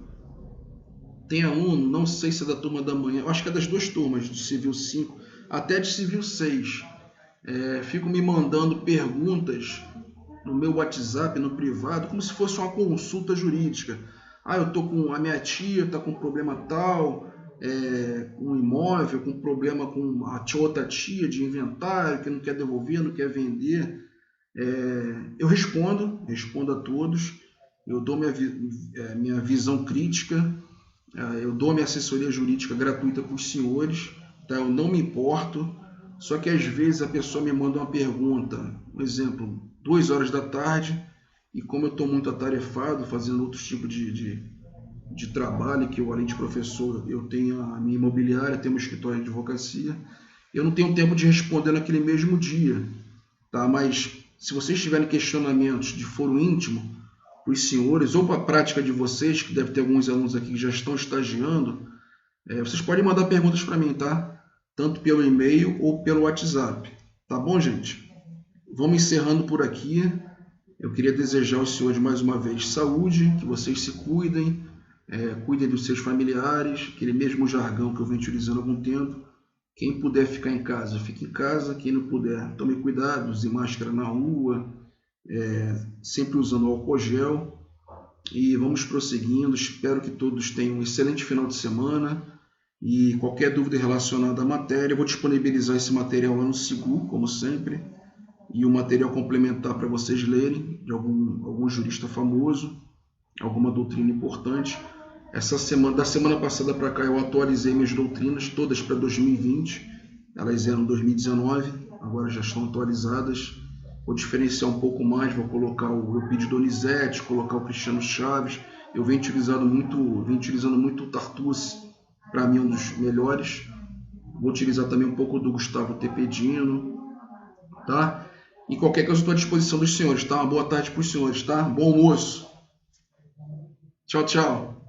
não sei se é da turma da manhã, acho que é das 2 turmas, de Civil 5 até de Civil 6. Fico me mandando perguntas no meu WhatsApp, no privado, como se fosse uma consulta jurídica. A minha tia está com problema tal, um imóvel, com problema com a outra tia de inventário, que não quer devolver, não quer vender. Eu respondo a todos, eu dou minha visão crítica, eu dou minha assessoria jurídica gratuita para os senhores, tá? Eu não me importo, só que às vezes a pessoa me manda uma pergunta, um exemplo, 2 horas da tarde, e como eu estou muito atarefado, fazendo outros tipos de trabalho, que eu, além de professor, eu tenho a minha imobiliária, tenho meu escritório de advocacia, eu não tenho tempo de responder naquele mesmo dia, tá? Mas se vocês tiverem questionamentos de foro íntimo, para os senhores, ou para a prática de vocês, que deve ter alguns alunos aqui que já estão estagiando, vocês podem mandar perguntas para mim, tá? Tanto pelo e-mail ou pelo WhatsApp. Tá bom, gente? Vamos encerrando por aqui. Eu queria desejar aos senhores mais uma vez saúde, que vocês se cuidem, cuidem dos seus familiares, aquele mesmo jargão que eu venho utilizando há algum tempo. Quem puder ficar em casa, fique em casa. Quem não puder, tome cuidado, use máscara na rua, sempre usando álcool gel, e vamos prosseguindo. Espero que todos tenham um excelente final de semana, e qualquer dúvida relacionada à matéria, eu vou disponibilizar esse material lá no Sigu, como sempre, e o material complementar para vocês lerem, de algum jurista famoso, alguma doutrina importante. Da semana passada para cá eu atualizei minhas doutrinas, todas para 2020, elas eram 2019, agora já estão atualizadas. Vou diferenciar um pouco mais, vou colocar o Eupídio Donizete, colocar o Cristiano Chaves. Eu venho utilizando muito o Tartucci, para mim um dos melhores. Vou utilizar também um pouco do Gustavo Tepedino, tá? E qualquer coisa eu estou à disposição dos senhores, tá? Uma boa tarde para os senhores, tá? Bom almoço. Tchau, tchau.